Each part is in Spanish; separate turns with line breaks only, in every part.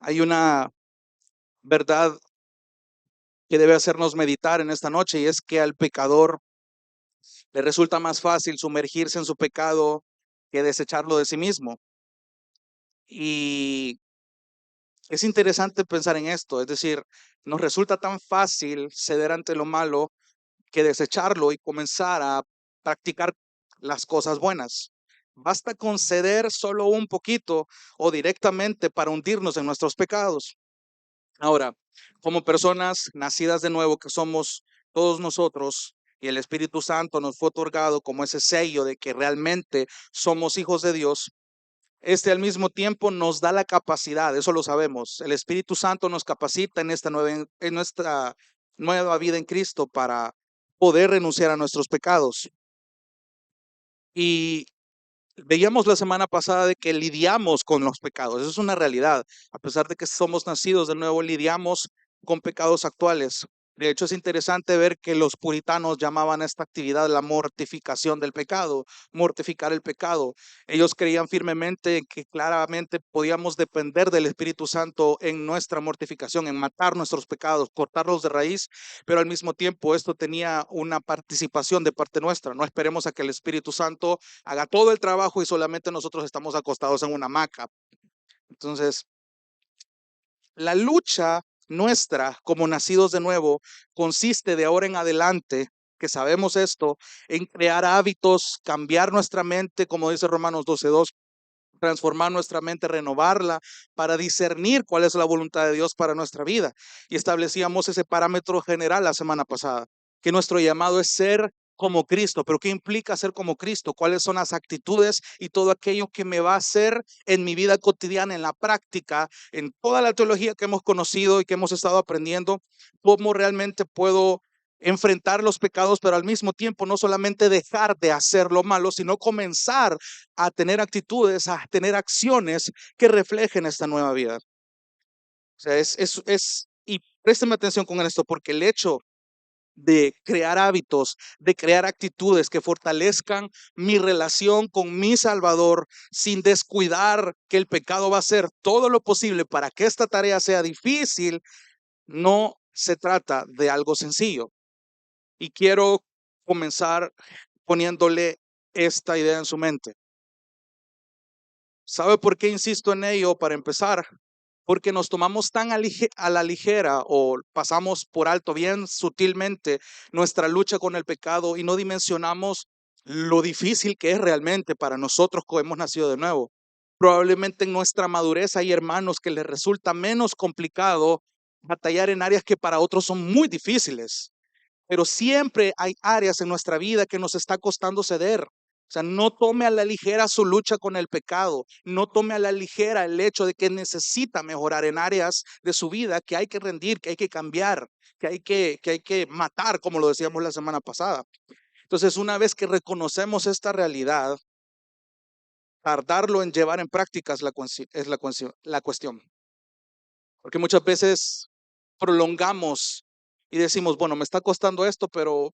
Hay una verdad que debe hacernos meditar en esta noche y es que al pecador le resulta más fácil sumergirse en su pecado que desecharlo de sí mismo. Y es interesante pensar en esto, es decir, nos resulta tan fácil ceder ante lo malo que desecharlo y comenzar a practicar las cosas buenas. Basta con ceder solo un poquito o directamente para hundirnos en nuestros pecados. Ahora, como personas nacidas de nuevo que somos todos nosotros y el Espíritu Santo nos fue otorgado como ese sello de que realmente somos hijos de Dios, al mismo tiempo nos da la capacidad, eso lo sabemos. El Espíritu Santo nos capacita en nuestra nueva vida en Cristo para poder renunciar a nuestros pecados. Y veíamos la semana pasada de que lidiamos con los pecados, eso es una realidad. A pesar de que somos nacidos de nuevo, lidiamos con pecados actuales. De hecho, es interesante ver que los puritanos llamaban a esta actividad la mortificación del pecado, mortificar el pecado. Ellos creían firmemente en que claramente podíamos depender del Espíritu Santo en nuestra mortificación, en matar nuestros pecados, cortarlos de raíz, pero al mismo tiempo esto tenía una participación de parte nuestra. No esperemos a que el Espíritu Santo haga todo el trabajo y solamente nosotros estamos acostados en una hamaca. Entonces, la lucha nuestra como nacidos de nuevo consiste de ahora en adelante, que sabemos esto, en crear hábitos, cambiar nuestra mente, como dice Romanos 12:2, transformar nuestra mente, renovarla para discernir cuál es la voluntad de Dios para nuestra vida. Y establecíamos ese parámetro general la semana pasada, que nuestro llamado es ser como Cristo. Pero ¿qué implica ser como Cristo? ¿Cuáles son las actitudes y todo aquello que me va a hacer en mi vida cotidiana, en la práctica, en toda la teología que hemos conocido y que hemos estado aprendiendo? ¿Cómo realmente puedo enfrentar los pecados, pero al mismo tiempo no solamente dejar de hacer lo malo, sino comenzar a tener actitudes, a tener acciones que reflejen esta nueva vida? O sea, y présteme atención con esto, porque el hecho de crear hábitos, de crear actitudes que fortalezcan mi relación con mi Salvador, sin descuidar que el pecado va a hacer todo lo posible para que esta tarea sea difícil, no se trata de algo sencillo. Y quiero comenzar poniéndole esta idea en su mente. ¿Sabe por qué insisto en ello? Para empezar, porque nos tomamos tan a la ligera o pasamos por alto bien sutilmente nuestra lucha con el pecado y no dimensionamos lo difícil que es realmente para nosotros que hemos nacido de nuevo. Probablemente en nuestra madurez hay hermanos que les resulta menos complicado batallar en áreas que para otros son muy difíciles, pero siempre hay áreas en nuestra vida que nos está costando ceder. O sea, no tome a la ligera su lucha con el pecado, no tome a la ligera el hecho de que necesita mejorar en áreas de su vida que hay que rendir, que hay que cambiar, que hay que matar, como lo decíamos la semana pasada. Entonces, una vez que reconocemos esta realidad, tardarlo en llevar en práctica es la cuestión. Porque muchas veces prolongamos y decimos, bueno, me está costando esto, pero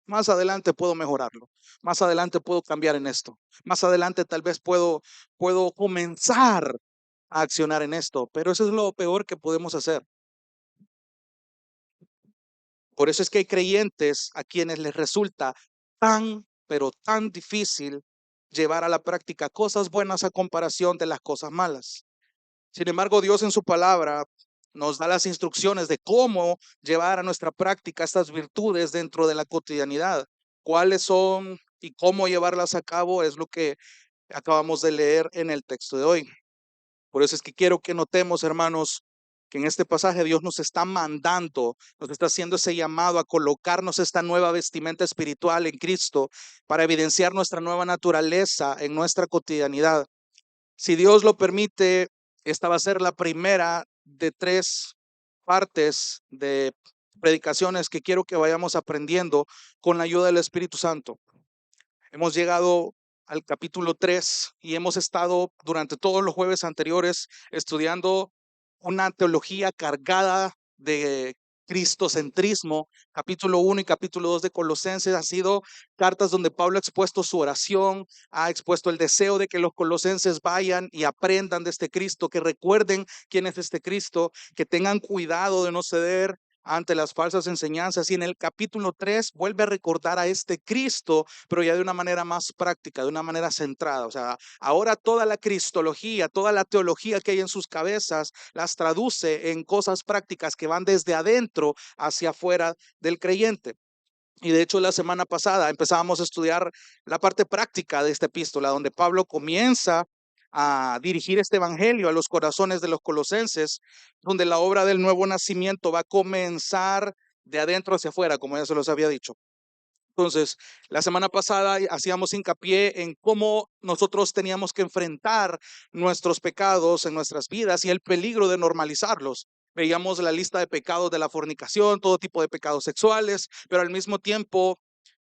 más adelante puedo mejorarlo. Más adelante puedo cambiar en esto. Más adelante tal vez puedo comenzar a accionar en esto, pero eso es lo peor que podemos hacer. Por eso es que hay creyentes a quienes les resulta tan, pero tan difícil llevar a la práctica cosas buenas a comparación de las cosas malas. Sin embargo, Dios en su palabra nos da las instrucciones de cómo llevar a nuestra práctica estas virtudes dentro de la cotidianidad. Cuáles son y cómo llevarlas a cabo es lo que acabamos de leer en el texto de hoy. Por eso es que quiero que notemos, hermanos, que en este pasaje Dios nos está mandando, nos está haciendo ese llamado a colocarnos esta nueva vestimenta espiritual en Cristo para evidenciar nuestra nueva naturaleza en nuestra cotidianidad. Si Dios lo permite, esta va a ser la primera de 3 partes de predicaciones que quiero que vayamos aprendiendo con la ayuda del Espíritu Santo. Hemos llegado al capítulo 3 y hemos estado durante todos los jueves anteriores estudiando una teología cargada de cristocentrismo. Capítulo 1 y capítulo 2 de Colosenses han sido cartas donde Pablo ha expuesto su oración, ha expuesto el deseo de que los colosenses vayan y aprendan de este Cristo, que recuerden quién es este Cristo, que tengan cuidado de no ceder ante las falsas enseñanzas. Y en el capítulo 3 vuelve a recordar a este Cristo, pero ya de una manera más práctica, de una manera centrada. O sea, ahora toda la cristología, toda la teología que hay en sus cabezas, las traduce en cosas prácticas que van desde adentro hacia afuera del creyente. Y de hecho la semana pasada empezábamos a estudiar la parte práctica de esta epístola, donde Pablo comienza a dirigir este evangelio a los corazones de los colosenses, donde la obra del nuevo nacimiento va a comenzar de adentro hacia afuera, como ya se los había dicho. Entonces, la semana pasada hacíamos hincapié en cómo nosotros teníamos que enfrentar nuestros pecados en nuestras vidas y el peligro de normalizarlos. Veíamos la lista de pecados de la fornicación, todo tipo de pecados sexuales, pero al mismo tiempo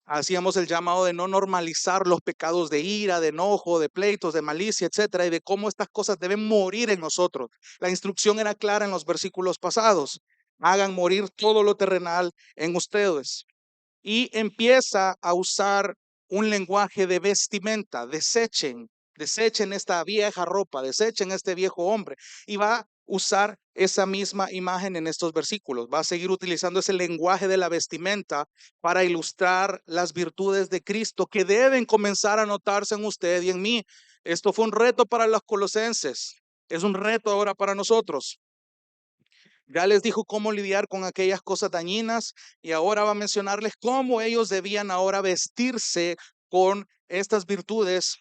hacíamos el llamado de no normalizar los pecados de ira, de enojo, de pleitos, de malicia, etcétera, y de cómo estas cosas deben morir en nosotros. La instrucción era clara en los versículos pasados: hagan morir todo lo terrenal en ustedes. Y empieza a usar un lenguaje de vestimenta. Desechen esta vieja ropa, desechen este viejo hombre. Y va a usar esa misma imagen en estos versículos. Va a seguir utilizando ese lenguaje de la vestimenta para ilustrar las virtudes de Cristo que deben comenzar a notarse en usted y en mí. Esto fue un reto para los colosenses. Es un reto ahora para nosotros. Ya les dijo cómo lidiar con aquellas cosas dañinas y ahora va a mencionarles cómo ellos debían ahora vestirse con estas virtudes.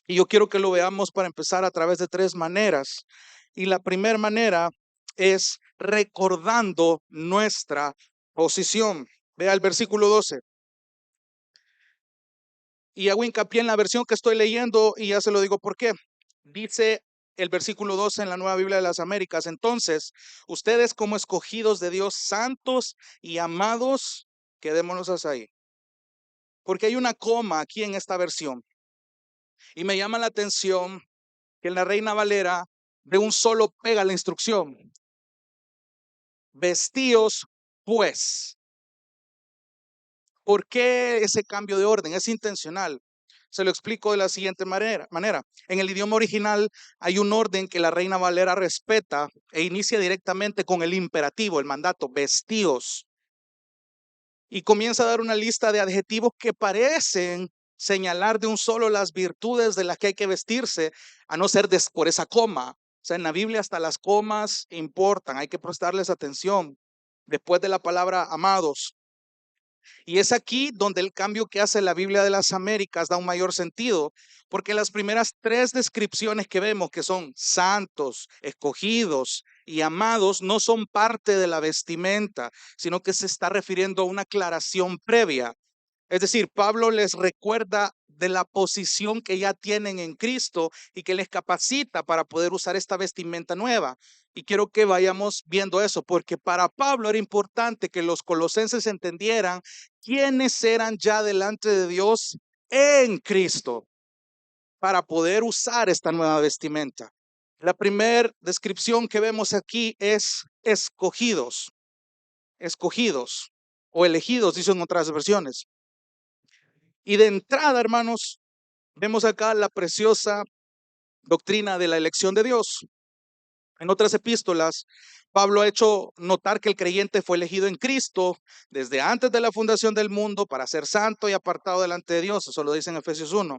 Y yo quiero que lo veamos para empezar a través de tres maneras. Y la primera manera es recordando nuestra posición. Vea el versículo 12. Y hago hincapié en la versión que estoy leyendo y ya se lo digo por qué. Dice el versículo 12 en la Nueva Biblia de las Américas: entonces, ustedes como escogidos de Dios, santos y amados, quedémonos hasta ahí. Porque hay una coma aquí en esta versión. Y me llama la atención que en la Reina Valera de un solo pega la instrucción: vestíos pues. ¿Por qué ese cambio de orden? Es intencional. Se lo explico de la siguiente manera. En el idioma original hay un orden que la Reina Valera respeta e inicia directamente con el imperativo, el mandato: vestíos. Y comienza a dar una lista de adjetivos que parecen señalar de un solo las virtudes de las que hay que vestirse, a no ser por esa coma. O sea, en la Biblia hasta las comas importan, hay que prestarles atención. Después de la palabra amados. Y es aquí donde el cambio que hace la Biblia de las Américas da un mayor sentido, porque las primeras tres descripciones que vemos, que son santos, escogidos y amados, no son parte de la vestimenta, sino que se está refiriendo a una aclaración previa. Es decir, Pablo les recuerda de la posición que ya tienen en Cristo y que les capacita para poder usar esta vestimenta nueva. Y quiero que vayamos viendo eso, porque para Pablo era importante que los colosenses entendieran quiénes eran ya delante de Dios en Cristo para poder usar esta nueva vestimenta. La primera descripción que vemos aquí es escogidos, escogidos o elegidos, dicen otras versiones. Y de entrada, hermanos, vemos acá la preciosa doctrina de la elección de Dios. En otras epístolas, Pablo ha hecho notar que el creyente fue elegido en Cristo desde antes de la fundación del mundo para ser santo y apartado delante de Dios. Eso lo dice en Efesios 1.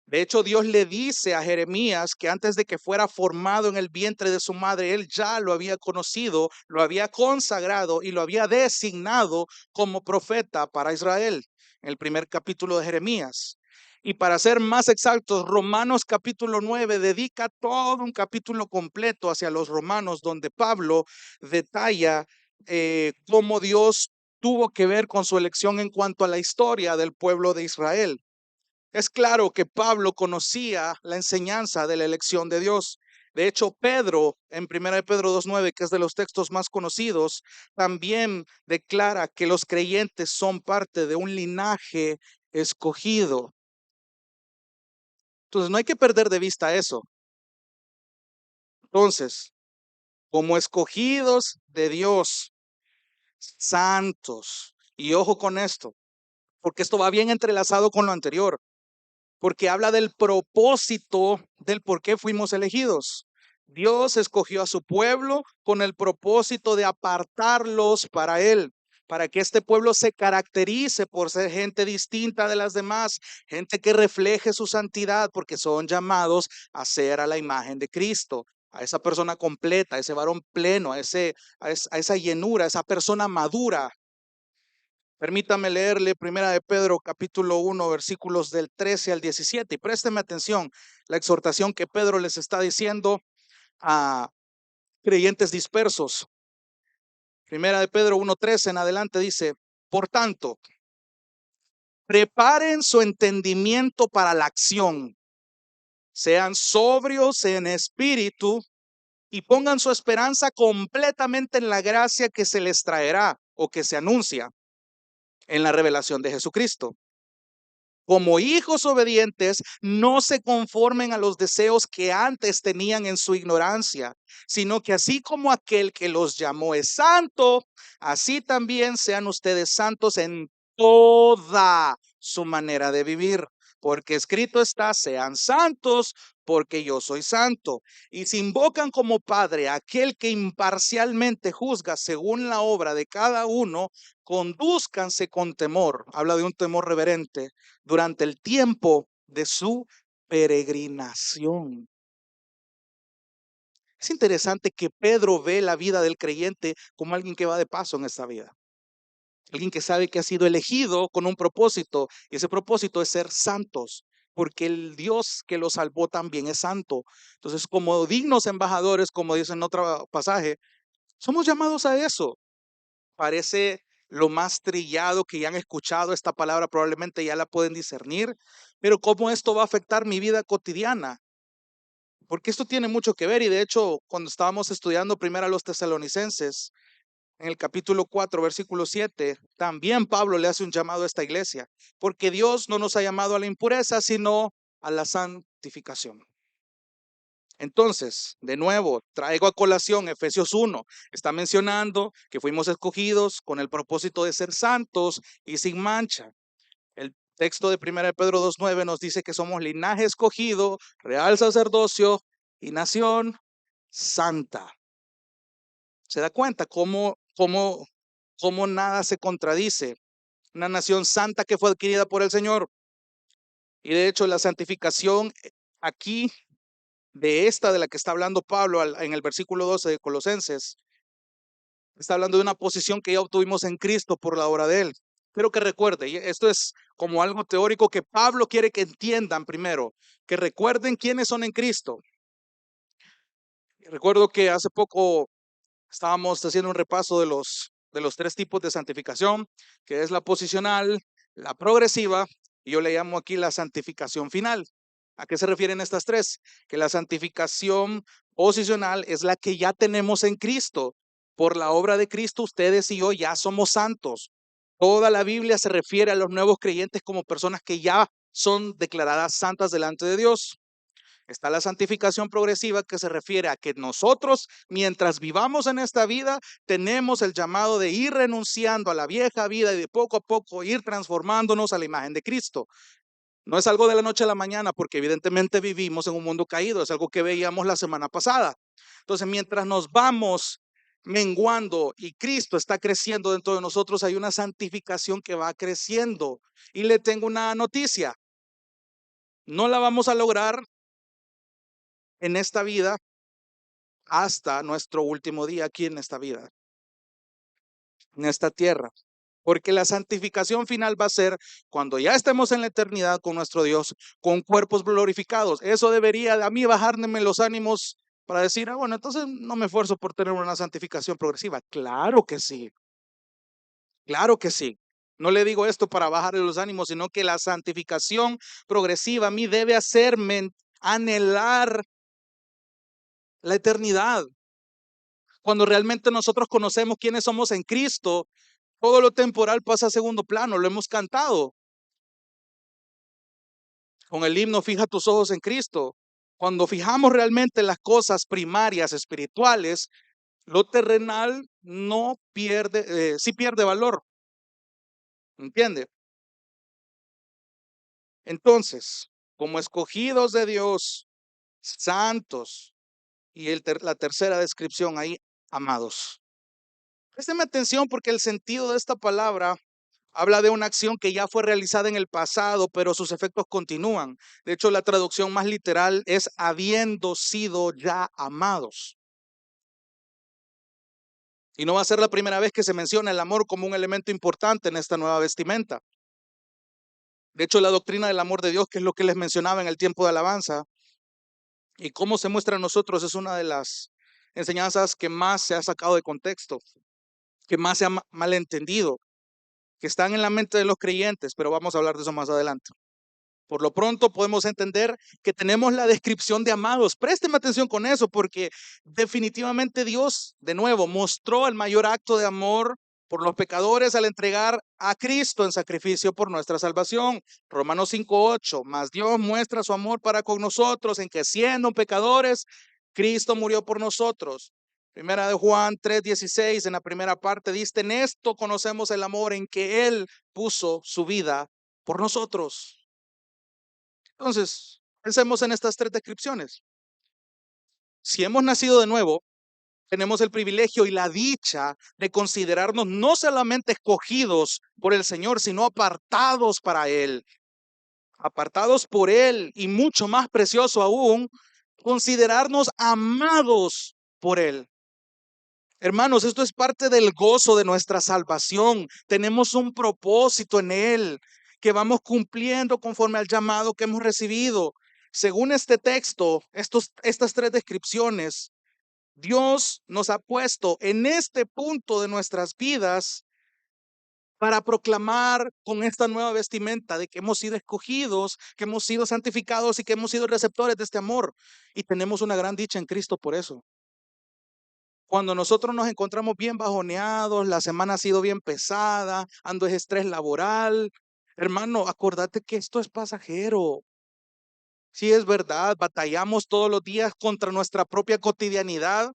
De hecho, Dios le dice a Jeremías que antes de que fuera formado en el vientre de su madre, él ya lo había conocido, lo había consagrado y lo había designado como profeta para Israel, en el primer capítulo de Jeremías. Y para ser más exactos, Romanos capítulo 9 dedica todo un capítulo completo hacia los romanos, donde Pablo detalla cómo Dios tuvo que ver con su elección en cuanto a la historia del pueblo de Israel. Es claro que Pablo conocía la enseñanza de la elección de Dios. De hecho, Pedro, en 1 de Pedro 2:9, que es de los textos más conocidos, también declara que los creyentes son parte de un linaje escogido. Entonces, no hay que perder de vista eso. Entonces, como escogidos de Dios, santos. Y ojo con esto, porque esto va bien entrelazado con lo anterior, porque habla del propósito del por qué fuimos elegidos. Dios escogió a su pueblo con el propósito de apartarlos para Él, para que este pueblo se caracterice por ser gente distinta de las demás, gente que refleje su santidad, porque son llamados a ser a la imagen de Cristo, a esa persona completa, a ese varón pleno, a esa llenura, a esa persona madura. Permítame leerle Primera de Pedro capítulo 1 versículos del 13 al 17 y présteme atención la exhortación que Pedro les está diciendo a creyentes dispersos. Primera de Pedro 1:13 en adelante dice: por tanto, preparen su entendimiento para la acción, sean sobrios en espíritu y pongan su esperanza completamente en la gracia que se les traerá o que se anuncia en la revelación de Jesucristo. Como hijos obedientes, no se conformen a los deseos que antes tenían en su ignorancia, sino que así como aquel que los llamó es santo, así también sean ustedes santos en toda su manera de vivir. Porque escrito está: sean santos, porque yo soy santo. Y si invocan como Padre a aquel que imparcialmente juzga según la obra de cada uno, condúzcanse con temor. Habla de un temor reverente durante el tiempo de su peregrinación. Es interesante que Pedro ve la vida del creyente como alguien que va de paso en esta vida. Alguien que sabe que ha sido elegido con un propósito, y ese propósito es ser santos, porque el Dios que los salvó también es santo. Entonces, como dignos embajadores, como dice en otro pasaje, somos llamados a eso. Parece lo más trillado que ya han escuchado esta palabra, probablemente ya la pueden discernir, pero ¿cómo esto va a afectar mi vida cotidiana? Porque esto tiene mucho que ver, y de hecho, cuando estábamos estudiando primero a los tesalonicenses, en el capítulo 4, versículo 7, también Pablo le hace un llamado a esta iglesia, porque Dios no nos ha llamado a la impureza, sino a la santificación. Entonces, de nuevo, traigo a colación Efesios 1. Está mencionando que fuimos escogidos con el propósito de ser santos y sin mancha. El texto de 1 Pedro 2:9 nos dice que somos linaje escogido, real sacerdocio y nación santa. ¿Se da cuenta cómo nada se contradice? Una nación santa que fue adquirida por el Señor. Y de hecho, la santificación aquí de esta de la que está hablando Pablo en el versículo 12 de Colosenses, está hablando de una posición que ya obtuvimos en Cristo por la obra de Él. Quiero que recuerde, y esto es como algo teórico que Pablo quiere que entiendan primero, que recuerden quiénes son en Cristo. Recuerdo que hace poco estábamos haciendo un repaso de los tres tipos de santificación, que es la posicional, la progresiva, y yo le llamo aquí la santificación final. ¿A qué se refieren estas tres? Que la santificación posicional es la que ya tenemos en Cristo. Por la obra de Cristo, ustedes y yo ya somos santos. Toda la Biblia se refiere a los nuevos creyentes como personas que ya son declaradas santas delante de Dios. Está la santificación progresiva, que se refiere a que nosotros, mientras vivamos en esta vida, tenemos el llamado de ir renunciando a la vieja vida y de poco a poco ir transformándonos a la imagen de Cristo. No es algo de la noche a la mañana, porque evidentemente vivimos en un mundo caído, es algo que veíamos la semana pasada. Entonces, mientras nos vamos menguando y Cristo está creciendo dentro de nosotros, hay una santificación que va creciendo. Y le tengo una noticia: no la vamos a lograr en esta vida hasta nuestro último día aquí en esta vida, en esta tierra. Porque la santificación final va a ser cuando ya estemos en la eternidad con nuestro Dios, con cuerpos glorificados. Eso debería a mí bajarme los ánimos para decir: bueno, entonces no me esfuerzo por tener una santificación progresiva. Claro que sí, claro que sí. No le digo esto para bajarle los ánimos, sino que la santificación progresiva a mí debe hacerme anhelar la eternidad. Cuando realmente nosotros conocemos quiénes somos en Cristo, todo lo temporal pasa a segundo plano. Lo hemos cantado con el himno Fija tus ojos en Cristo. Cuando fijamos realmente las cosas primarias, espirituales, Lo terrenal no pierde, sí pierde valor, ¿entiende? Entonces, como escogidos de Dios, santos, y la tercera descripción ahí, amados. Présteme atención porque el sentido de esta palabra habla de una acción que ya fue realizada en el pasado, pero sus efectos continúan. De hecho, la traducción más literal es habiendo sido ya amados. Y no va a ser la primera vez que se menciona el amor como un elemento importante en esta nueva vestimenta. De hecho, la doctrina del amor de Dios, que es lo que les mencionaba en el tiempo de alabanza, y cómo se muestra a nosotros, es una de las enseñanzas que más se ha sacado de contexto, que más se ha malentendido, que están en la mente de los creyentes, pero vamos a hablar de eso más adelante. Por lo pronto podemos entender que tenemos la descripción de amados. Présteme atención con eso, porque definitivamente Dios, de nuevo, mostró el mayor acto de amor por los pecadores al entregar a Cristo en sacrificio por nuestra salvación. Romanos 5:8, mas Dios muestra su amor para con nosotros en que siendo pecadores, Cristo murió por nosotros. Primera de Juan 3:16, en la primera parte dice, en esto conocemos el amor en que Él puso su vida por nosotros. Entonces, pensemos en estas tres descripciones. Si hemos nacido de nuevo, tenemos el privilegio y la dicha de considerarnos no solamente escogidos por el Señor, sino apartados para Él, apartados por Él y mucho más precioso aún, considerarnos amados por Él. Hermanos, esto es parte del gozo de nuestra salvación. Tenemos un propósito en Él que vamos cumpliendo conforme al llamado que hemos recibido. Según este texto, estas tres descripciones, Dios nos ha puesto en este punto de nuestras vidas para proclamar con esta nueva vestimenta de que hemos sido escogidos, que hemos sido santificados y que hemos sido receptores de este amor. Y tenemos una gran dicha en Cristo por eso. Cuando nosotros nos encontramos bien bajoneados, la semana ha sido bien pesada, ando es estrés laboral, hermano, acordate que esto es pasajero. Sí, es verdad, batallamos todos los días contra nuestra propia cotidianidad,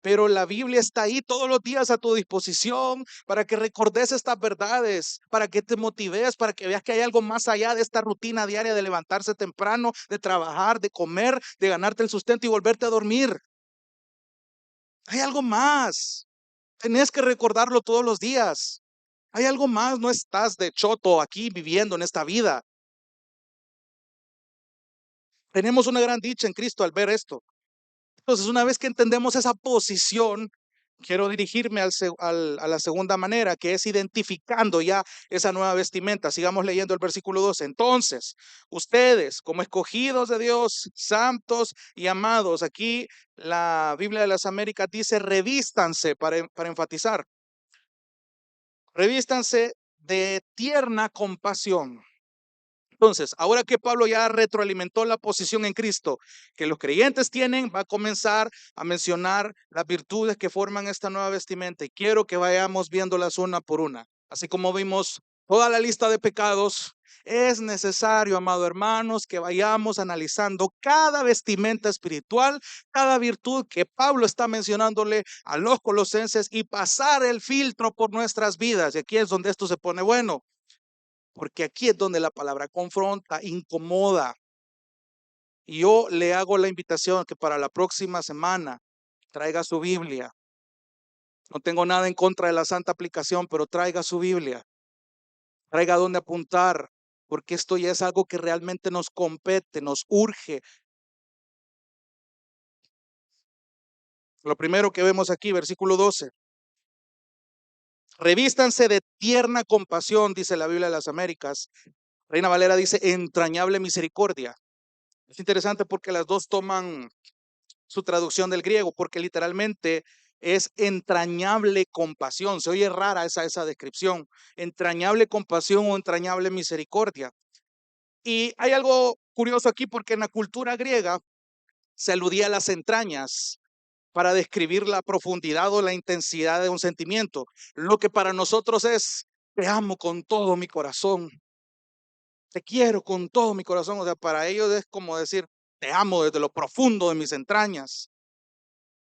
pero la Biblia está ahí todos los días a tu disposición para que recordes estas verdades, para que te motives, para que veas que hay algo más allá de esta rutina diaria de levantarse temprano, de trabajar, de comer, de ganarte el sustento y volverte a dormir. Hay algo más. Tenés que recordarlo todos los días. Hay algo más, no estás de choto aquí viviendo en esta vida. Tenemos una gran dicha en Cristo al ver esto. Entonces, una vez que entendemos esa posición, quiero dirigirme a la segunda manera, que es identificando ya esa nueva vestimenta. Sigamos leyendo el versículo 12. Entonces, ustedes, como escogidos de Dios, santos y amados, aquí la Biblia de las Américas dice, revístanse para enfatizar. Revístanse de tierna compasión. Entonces, ahora que Pablo ya retroalimentó la posición en Cristo que los creyentes tienen, va a comenzar a mencionar las virtudes que forman esta nueva vestimenta y quiero que vayamos viéndolas una por una. Así como vimos toda la lista de pecados, es necesario, amados hermanos, que vayamos analizando cada vestimenta espiritual, cada virtud que Pablo está mencionándole a los colosenses y pasar el filtro por nuestras vidas. Y aquí es donde esto se pone bueno. Porque aquí es donde la palabra confronta, incomoda. Y yo le hago la invitación que para la próxima semana traiga su Biblia. No tengo nada en contra de la santa aplicación, pero traiga su Biblia. Traiga donde apuntar, porque esto ya es algo que realmente nos compete, nos urge. Lo primero que vemos aquí, versículo 12. Revístanse de tierna compasión, dice la Biblia de las Américas. Reina Valera dice entrañable misericordia. Es interesante porque las dos toman su traducción del griego, porque literalmente es entrañable compasión. Se oye rara esa descripción. Entrañable compasión o entrañable misericordia. Y hay algo curioso aquí porque en la cultura griega se aludía a las entrañas para describir la profundidad o la intensidad de un sentimiento. Lo que para nosotros es, te amo con todo mi corazón. Te quiero con todo mi corazón. O sea, para ellos es como decir, te amo desde lo profundo de mis entrañas.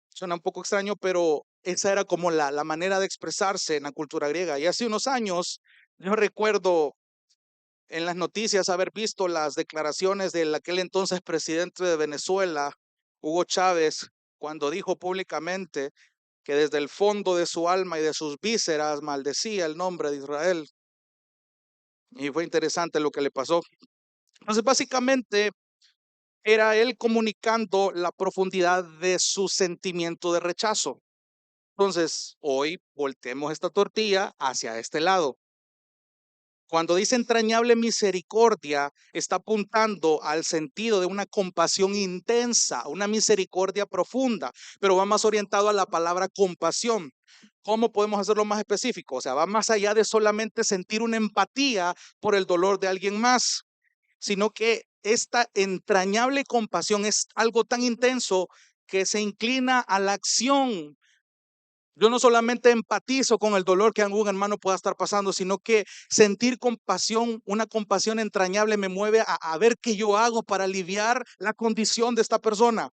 Suena un poco extraño, pero esa era como la manera de expresarse en la cultura griega. Y hace unos años, yo recuerdo en las noticias haber visto las declaraciones del aquel entonces presidente de Venezuela, Hugo Chávez, cuando dijo públicamente que desde el fondo de su alma y de sus vísceras maldecía el nombre de Israel. Y fue interesante lo que le pasó. Entonces, básicamente, era él comunicando la profundidad de su sentimiento de rechazo. Entonces, hoy volteemos esta tortilla hacia este lado. Cuando dice entrañable misericordia, está apuntando al sentido de una compasión intensa, una misericordia profunda, pero va más orientado a la palabra compasión. ¿Cómo podemos hacerlo más específico? O sea, va más allá de solamente sentir una empatía por el dolor de alguien más, sino que esta entrañable compasión es algo tan intenso que se inclina a la acción. Yo no solamente empatizo con el dolor que algún hermano pueda estar pasando, sino que sentir compasión, una compasión entrañable me mueve a ver qué yo hago para aliviar la condición de esta persona.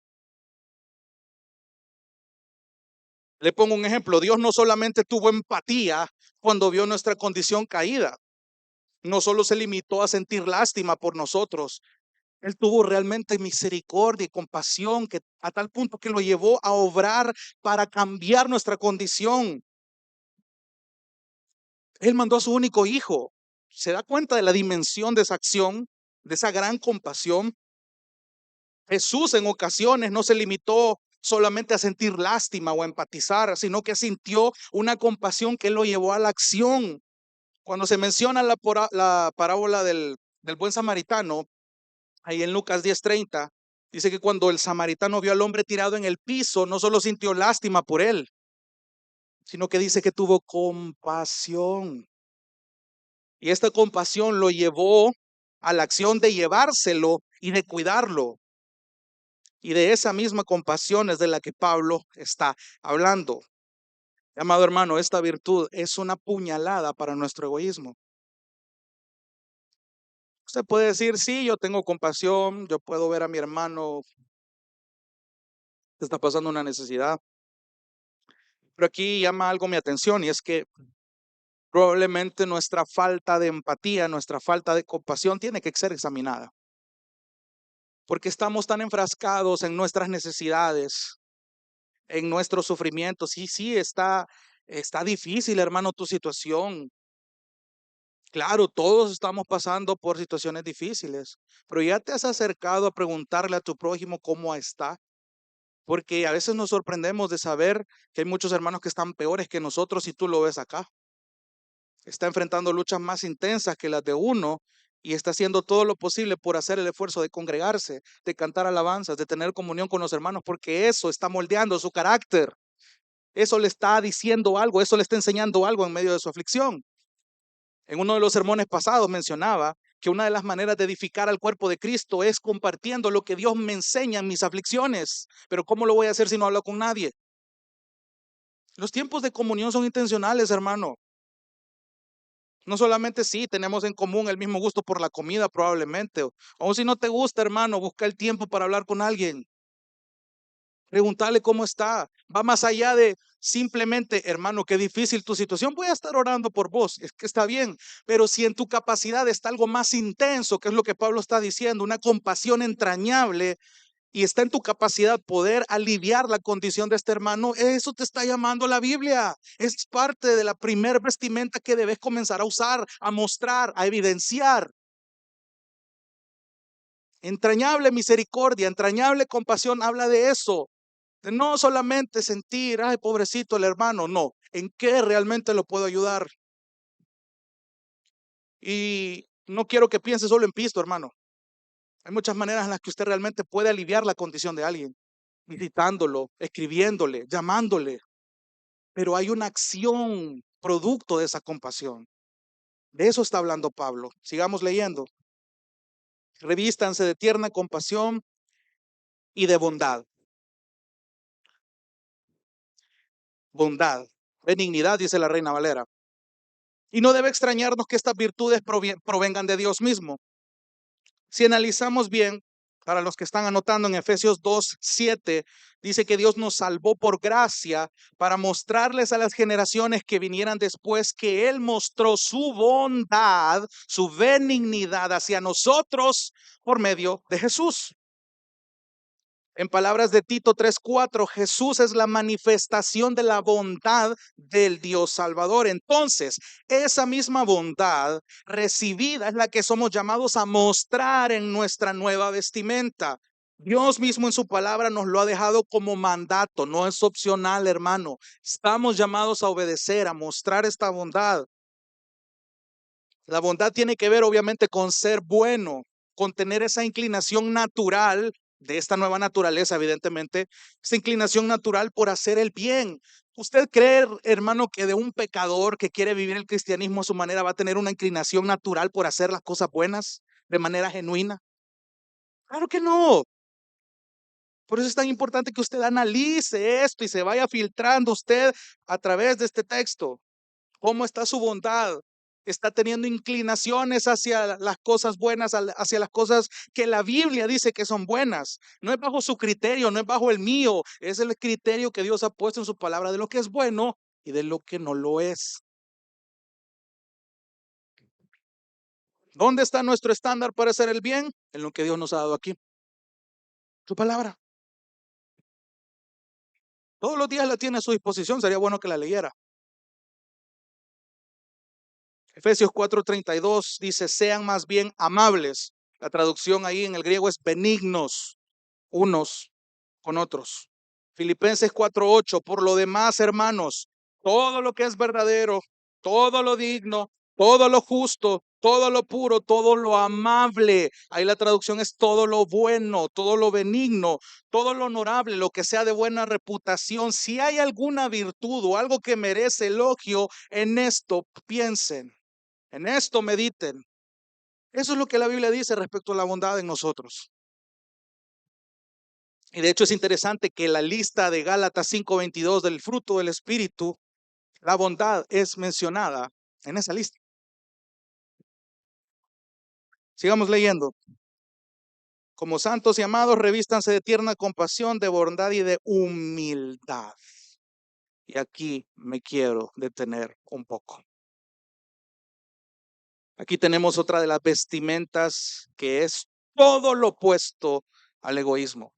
Le pongo un ejemplo, Dios no solamente tuvo empatía cuando vio nuestra condición caída, no solo se limitó a sentir lástima por nosotros, Él tuvo realmente misericordia y compasión que a tal punto que lo llevó a obrar para cambiar nuestra condición. Él mandó a su único hijo. ¿Se da cuenta de la dimensión de esa acción, de esa gran compasión? Jesús en ocasiones no se limitó solamente a sentir lástima o a empatizar, sino que sintió una compasión que lo llevó a la acción. Cuando se menciona la parábola del buen samaritano, ahí en Lucas 10:30, dice que cuando el samaritano vio al hombre tirado en el piso, no solo sintió lástima por él, sino que dice que tuvo compasión. Y esta compasión lo llevó a la acción de llevárselo y de cuidarlo. Y de esa misma compasión es de la que Pablo está hablando. Amado hermano, esta virtud es una puñalada para nuestro egoísmo. Usted puede decir, sí, yo tengo compasión, yo puedo ver a mi hermano que está pasando una necesidad. Pero aquí llama algo mi atención y es que probablemente nuestra falta de empatía, nuestra falta de compasión tiene que ser examinada. Porque estamos tan enfrascados en nuestras necesidades, en nuestros sufrimientos. Sí, sí, está difícil, hermano, tu situación. Claro, todos estamos pasando por situaciones difíciles, pero ya te has acercado a preguntarle a tu prójimo cómo está, porque a veces nos sorprendemos de saber que hay muchos hermanos que están peores que nosotros y tú lo ves acá. Está enfrentando luchas más intensas que las de uno y está haciendo todo lo posible por hacer el esfuerzo de congregarse, de cantar alabanzas, de tener comunión con los hermanos, porque eso está moldeando su carácter. Eso le está diciendo algo, eso le está enseñando algo en medio de su aflicción. En uno de los sermones pasados mencionaba que una de las maneras de edificar al cuerpo de Cristo es compartiendo lo que Dios me enseña en mis aflicciones. Pero ¿cómo lo voy a hacer si no hablo con nadie? Los tiempos de comunión son intencionales, hermano. No solamente sí, tenemos en común el mismo gusto por la comida probablemente. O si no te gusta, hermano, busca el tiempo para hablar con alguien. Preguntarle cómo está. Va más allá de simplemente, hermano, qué difícil tu situación. Voy a estar orando por vos. Es que está bien. Pero si en tu capacidad está algo más intenso, que es lo que Pablo está diciendo, una compasión entrañable, y está en tu capacidad poder aliviar la condición de este hermano, eso te está llamando la Biblia. Es parte de la primer vestimenta que debes comenzar a usar, a mostrar, a evidenciar. Entrañable misericordia, entrañable compasión habla de eso. De no solamente sentir, ay, pobrecito el hermano, no, en qué realmente lo puedo ayudar. Y no quiero que piense solo en pisto, hermano. Hay muchas maneras en las que usted realmente puede aliviar la condición de alguien, visitándolo, escribiéndole, llamándole, pero hay una acción producto de esa compasión. De eso está hablando Pablo. Sigamos leyendo. Revístanse de tierna compasión y de bondad. Bondad, benignidad, dice la Reina Valera. Y no debe extrañarnos que estas virtudes provengan de Dios mismo. Si analizamos bien, Para los que están anotando en Efesios 2:7, dice que Dios nos salvó por gracia para mostrarles a las generaciones que vinieran después que Él mostró su bondad, su benignidad hacia nosotros por medio de Jesús. En palabras de Tito 3:4, Jesús es la manifestación de la bondad del Dios Salvador. Entonces, esa misma bondad recibida es la que somos llamados a mostrar en nuestra nueva vestimenta. Dios mismo en su palabra nos lo ha dejado como mandato, no es opcional, hermano. Estamos llamados a obedecer, a mostrar esta bondad. La bondad tiene que ver obviamente con ser bueno, con tener esa inclinación natural de esta nueva naturaleza, evidentemente, esa inclinación natural por hacer el bien. ¿Usted cree, hermano, que de un pecador que quiere vivir el cristianismo a su manera va a tener una inclinación natural por hacer las cosas buenas de manera genuina? Claro que no. Por eso es tan importante que usted analice esto y se vaya filtrando usted a través de este texto. ¿Cómo está su bondad? ¿Está teniendo inclinaciones hacia las cosas buenas, hacia las cosas que la Biblia dice que son buenas? No es bajo su criterio, no es bajo el mío, es el criterio que Dios ha puesto en su palabra de lo que es bueno y de lo que no lo es. ¿Dónde está nuestro estándar para hacer el bien? En lo que Dios nos ha dado aquí, su palabra. Todos los días la tiene a su disposición, sería bueno que la leyera. Efesios 4:32 dice, sean más bien amables. La traducción ahí en el griego es benignos unos con otros. Filipenses 4:8, por lo demás, hermanos, todo lo que es verdadero, todo lo digno, todo lo justo, todo lo puro, todo lo amable. Ahí la traducción es todo lo bueno, todo lo benigno, todo lo honorable, lo que sea de buena reputación. Si hay alguna virtud o algo que merece elogio, en esto piensen, en esto mediten. Eso es lo que la Biblia dice respecto a la bondad en nosotros. Y de hecho es interesante que la lista de Gálatas 5:22 del fruto del Espíritu, la bondad es mencionada en esa lista. Sigamos leyendo. Como santos y amados, revístanse de tierna compasión, de bondad y de humildad. Y aquí me quiero detener un poco. Aquí tenemos otra de las vestimentas que es todo lo opuesto al egoísmo,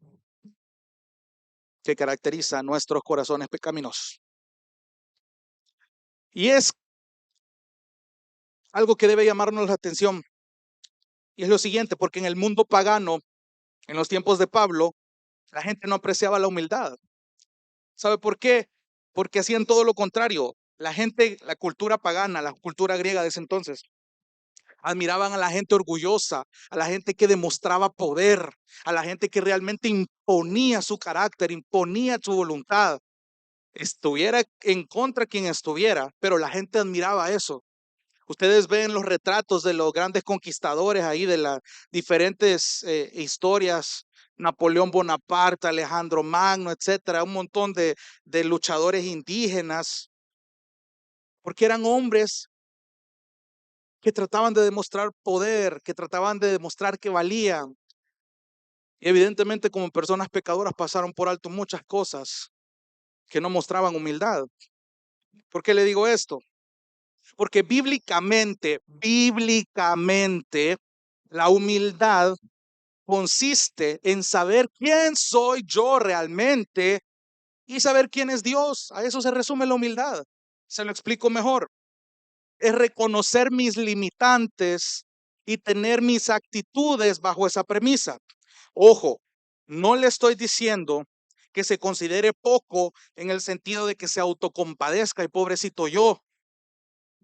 que caracteriza nuestros corazones pecaminosos. Y es algo que debe llamarnos la atención. Y es lo siguiente, porque en el mundo pagano, en los tiempos de Pablo, la gente no apreciaba la humildad. ¿Sabe por qué? Porque hacían todo lo contrario. La gente, la cultura pagana, la cultura griega de ese entonces, admiraban a la gente orgullosa, a la gente que demostraba poder, a la gente que realmente imponía su carácter, imponía su voluntad. Estuviera en contra quien estuviera, pero la gente admiraba eso. Ustedes ven los retratos de los grandes conquistadores ahí de las diferentes historias, Napoleón Bonaparte, Alejandro Magno, etcétera, un montón de luchadores indígenas, porque eran hombres que trataban de demostrar poder, que trataban de demostrar que valían. Y evidentemente como personas pecadoras pasaron por alto muchas cosas que no mostraban humildad. ¿Por qué le digo esto? Porque bíblicamente, la humildad consiste en saber quién soy yo realmente y saber quién es Dios. A eso se resume la humildad. Se lo explico mejor. Es reconocer mis limitantes y tener mis actitudes bajo esa premisa. Ojo, no le estoy diciendo que se considere poco en el sentido de que se autocompadezca y pobrecito yo,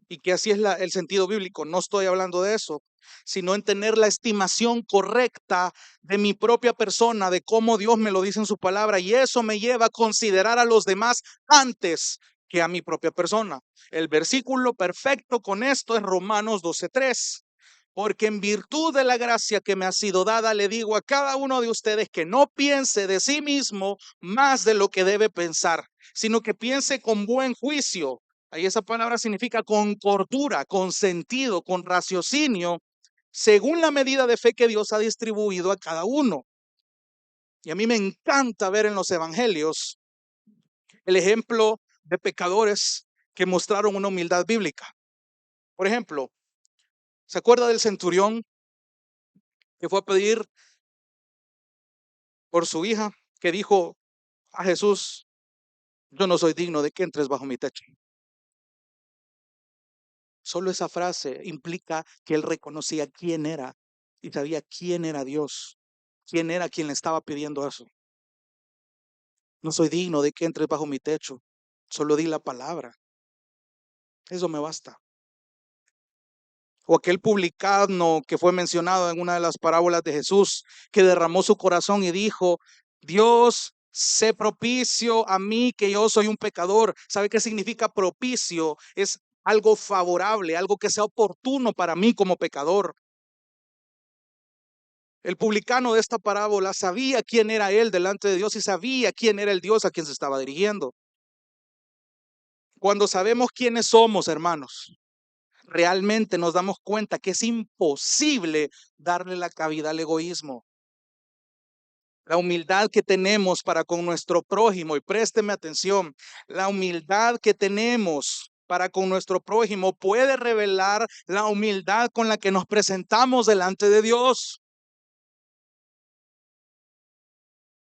y que así es el sentido bíblico. No estoy hablando de eso, sino en tener la estimación correcta de mi propia persona, de cómo Dios me lo dice en su palabra, y eso me lleva a considerar a los demás antes que a mi propia persona. El versículo perfecto con esto es Romanos 12:3. Porque en virtud de la gracia que me ha sido dada, le digo a cada uno de ustedes que no piense de sí mismo más de lo que debe pensar, sino que piense con buen juicio. Ahí esa palabra significa con cordura, con sentido, con raciocinio, según la medida de fe que Dios ha distribuido a cada uno. Y a mí me encanta ver en los evangelios el ejemplo de pecadores que mostraron una humildad bíblica. Por ejemplo, ¿se acuerda del centurión que fue a pedir por su hija, que dijo a Jesús: yo no soy digno de que entres bajo mi techo? Solo esa frase implica que él reconocía quién era y sabía quién era Dios, quién era quien le estaba pidiendo eso. No soy digno de que entres bajo mi techo, solo di la palabra, eso me basta. O aquel publicano que fue mencionado en una de las parábolas de Jesús, que derramó su corazón y dijo: Dios, sé propicio a mí, que yo soy un pecador. ¿Sabe qué significa propicio? Es algo favorable, algo que sea oportuno para mí como pecador. El publicano de esta parábola sabía quién era él delante de Dios y sabía quién era el Dios a quien se estaba dirigiendo. Cuando sabemos quiénes somos, hermanos, realmente nos damos cuenta que es imposible darle la cabida al egoísmo. La humildad que tenemos para con nuestro prójimo, y présteme atención, la humildad que tenemos para con nuestro prójimo puede revelar la humildad con la que nos presentamos delante de Dios.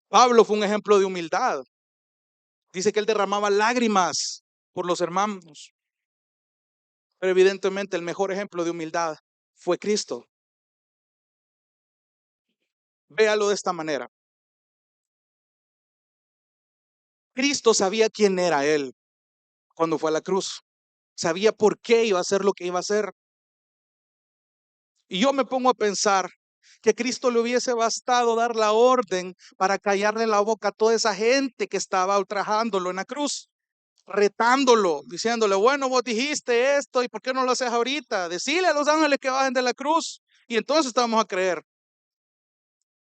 Pablo fue un ejemplo de humildad. Dice que él derramaba lágrimas por los hermanos, pero evidentemente el mejor ejemplo de humildad fue Cristo. Véalo de esta manera. Cristo sabía quién era él cuando fue a la cruz. Sabía por qué iba a hacer lo que iba a hacer. Y yo me pongo a pensar que Cristo le hubiese bastado dar la orden para callarle la boca a toda esa gente que estaba ultrajándolo en la cruz, retándolo, diciéndole: bueno, vos dijiste esto, ¿y por qué no lo haces ahorita? Decile a los ángeles que bajen de la cruz y entonces vamos a creer.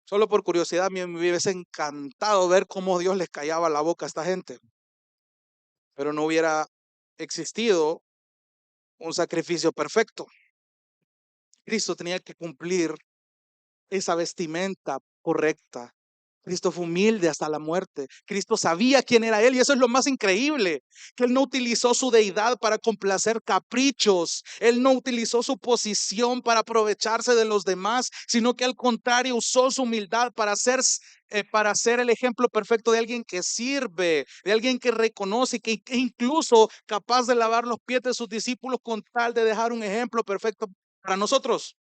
Solo por curiosidad, me hubiese encantado ver cómo Dios les callaba la boca a esta gente, pero no hubiera existido un sacrificio perfecto. Cristo tenía que cumplir esa vestimenta correcta. Cristo fue humilde hasta la muerte. Cristo sabía quién era él y eso es lo más increíble, que él no utilizó su deidad para complacer caprichos. Él no utilizó su posición para aprovecharse de los demás, sino que al contrario usó su humildad para ser el ejemplo perfecto de alguien que sirve, de alguien que reconoce, que incluso capaz de lavar los pies de sus discípulos con tal de dejar un ejemplo perfecto para nosotros.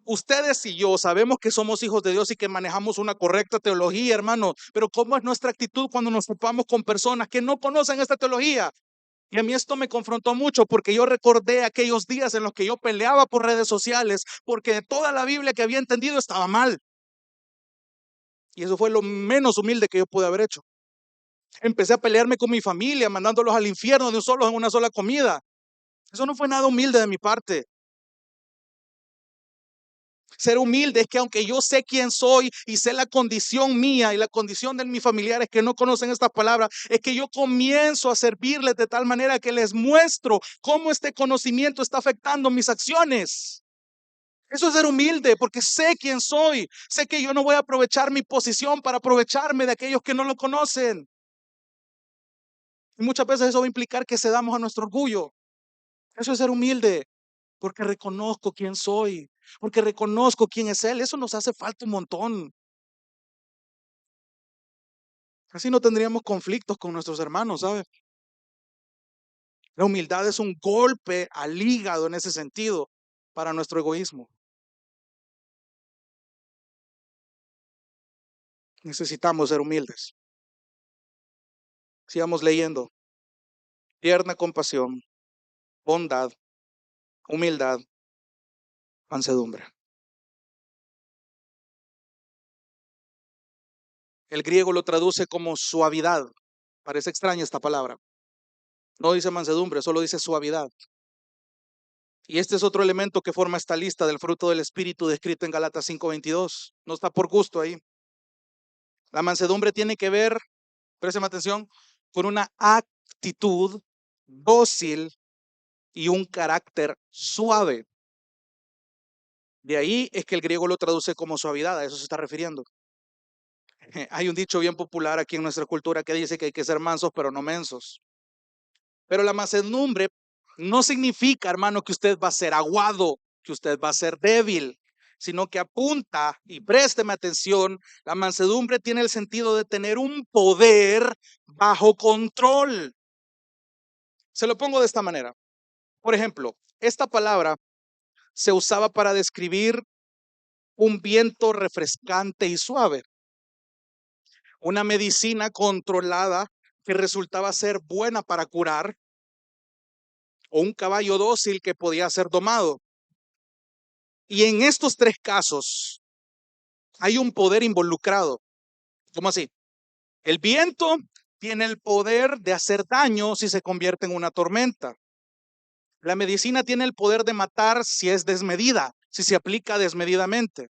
Ustedes y yo sabemos que somos hijos de Dios y que manejamos una correcta teología, hermano, pero ¿cómo es nuestra actitud cuando nos topamos con personas que no conocen esta teología? Y a mí esto me confrontó mucho porque yo recordé aquellos días en los que yo peleaba por redes sociales porque toda la Biblia que había entendido estaba mal. Y eso fue lo menos humilde que yo pude haber hecho. Empecé a pelearme con mi familia, mandándolos al infierno de un solo en una sola comida. Eso no fue nada humilde de mi parte. Ser humilde es que aunque yo sé quién soy y sé la condición mía y la condición de mis familiares que no conocen esta palabra, es que yo comienzo a servirles de tal manera que les muestro cómo este conocimiento está afectando mis acciones. Eso es ser humilde, porque sé quién soy. Sé que yo no voy a aprovechar mi posición para aprovecharme de aquellos que no lo conocen. Y muchas veces eso va a implicar que cedamos a nuestro orgullo. Eso es ser humilde, porque reconozco quién soy, porque reconozco quién es Él. Eso nos hace falta un montón. Así no tendríamos conflictos con nuestros hermanos, ¿sabe? La humildad es un golpe al hígado en ese sentido para nuestro egoísmo. Necesitamos ser humildes. Sigamos leyendo. Tierna compasión, bondad, humildad, mansedumbre. El griego lo traduce como suavidad. Parece extraña esta palabra. No dice mansedumbre, solo dice suavidad. Y este es otro elemento que forma esta lista del fruto del Espíritu descrito en Galatas 5:22. No está por gusto ahí. La mansedumbre tiene que ver, présteme atención, con una actitud dócil y un carácter suave. De ahí es que el griego lo traduce como suavidad, a eso se está refiriendo. Hay un dicho bien popular aquí en nuestra cultura que dice que hay que ser mansos, pero no mensos. Pero la mansedumbre no significa, hermano, que usted va a ser aguado, que usted va a ser débil, sino que apunta, y présteme atención, la mansedumbre tiene el sentido de tener un poder bajo control. Se lo pongo de esta manera. Por ejemplo, esta palabra se usaba para describir un viento refrescante y suave, una medicina controlada que resultaba ser buena para curar, o un caballo dócil que podía ser domado. Y en estos tres casos hay un poder involucrado. ¿Cómo así? El viento tiene el poder de hacer daño si se convierte en una tormenta. La medicina tiene el poder de matar si es desmedida, si se aplica desmedidamente.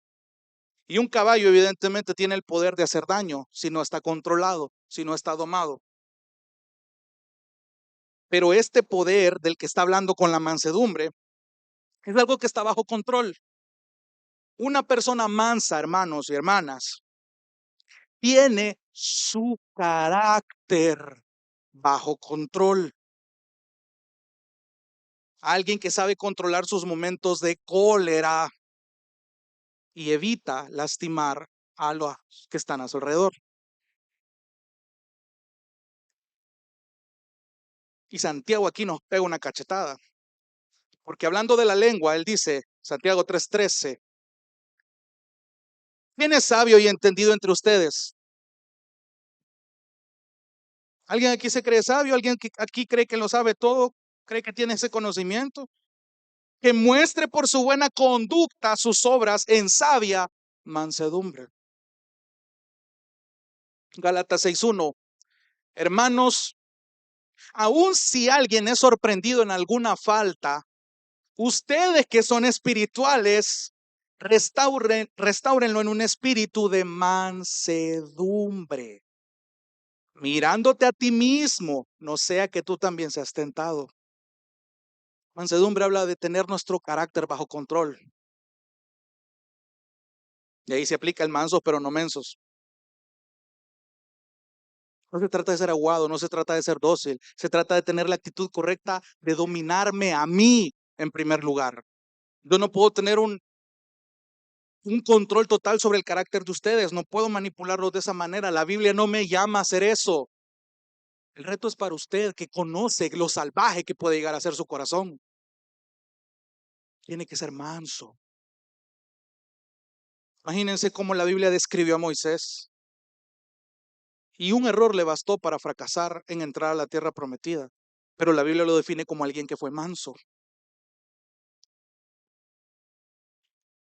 Y un caballo evidentemente tiene el poder de hacer daño si no está controlado, si no está domado. Pero este poder del que está hablando con la mansedumbre es algo que está bajo control. Una persona mansa, hermanos y hermanas, tiene su carácter bajo control. Alguien que sabe controlar sus momentos de cólera y evita lastimar a los que están a su alrededor. Y Santiago aquí nos pega una cachetada, porque hablando de la lengua, él dice, Santiago 3:13, ¿quién es sabio y entendido entre ustedes? ¿Alguien aquí se cree sabio? ¿Alguien aquí cree que lo sabe todo? ¿Cree que tiene ese conocimiento? Que muestre por su buena conducta sus obras en sabia mansedumbre. Gálatas 6:1. Hermanos, aun si alguien es sorprendido en alguna falta, ustedes que son espirituales, restáurenlo en un espíritu de mansedumbre, mirándote a ti mismo, no sea que tú también seas tentado. Mansedumbre habla de tener nuestro carácter bajo control. Y ahí se aplica el mansos pero no mensos. No se trata de ser aguado, no se trata de ser dócil, se trata de tener la actitud correcta de dominarme a mí en primer lugar. Yo no puedo tener un control total sobre el carácter de ustedes, no puedo manipularlos de esa manera. La Biblia no me llama a hacer eso. El reto es para usted que conoce lo salvaje que puede llegar a ser su corazón. Tiene que ser manso. Imagínense cómo la Biblia describió a Moisés. Y un error le bastó para fracasar en entrar a la tierra prometida. Pero la Biblia lo define como alguien que fue manso.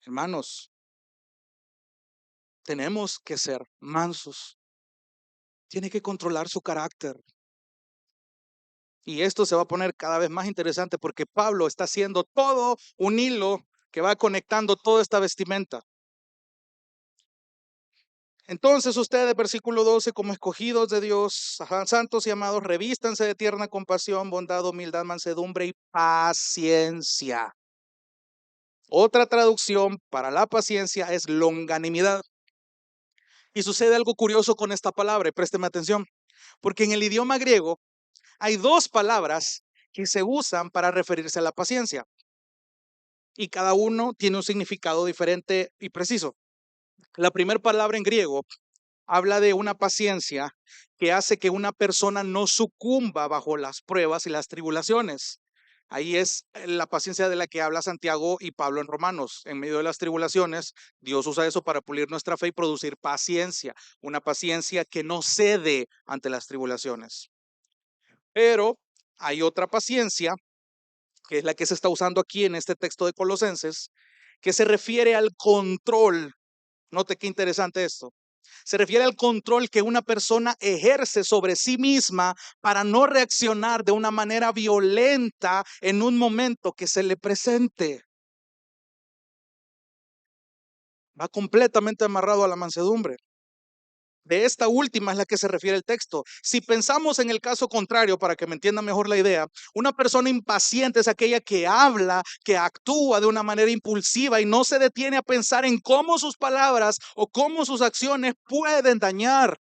Hermanos, tenemos que ser mansos. Tiene que controlar su carácter. Y esto se va a poner cada vez más interesante porque Pablo está haciendo todo un hilo que va conectando toda esta vestimenta. Entonces ustedes, versículo 12, como escogidos de Dios, santos y amados, revístanse de tierna compasión, bondad, humildad, mansedumbre y paciencia. Otra traducción para la paciencia es longanimidad. Y sucede algo curioso con esta palabra, y présteme atención, porque en el idioma griego hay dos palabras que se usan para referirse a la paciencia, y cada uno tiene un significado diferente y preciso. La primera palabra en griego habla de una paciencia que hace que una persona no sucumba bajo las pruebas y las tribulaciones. Ahí es la paciencia de la que habla Santiago y Pablo en Romanos. En medio de las tribulaciones, Dios usa eso para pulir nuestra fe y producir paciencia, una paciencia que no cede ante las tribulaciones. Pero hay otra paciencia, que es la que se está usando aquí en este texto de Colosenses, que se refiere al control. Note qué interesante esto. Se refiere al control que una persona ejerce sobre sí misma para no reaccionar de una manera violenta en un momento que se le presente. Va completamente amarrado a la mansedumbre. De esta última es la que se refiere el texto. Si pensamos en el caso contrario, para que me entienda mejor la idea, una persona impaciente es aquella que habla, que actúa de una manera impulsiva y no se detiene a pensar en cómo sus palabras o cómo sus acciones pueden dañar.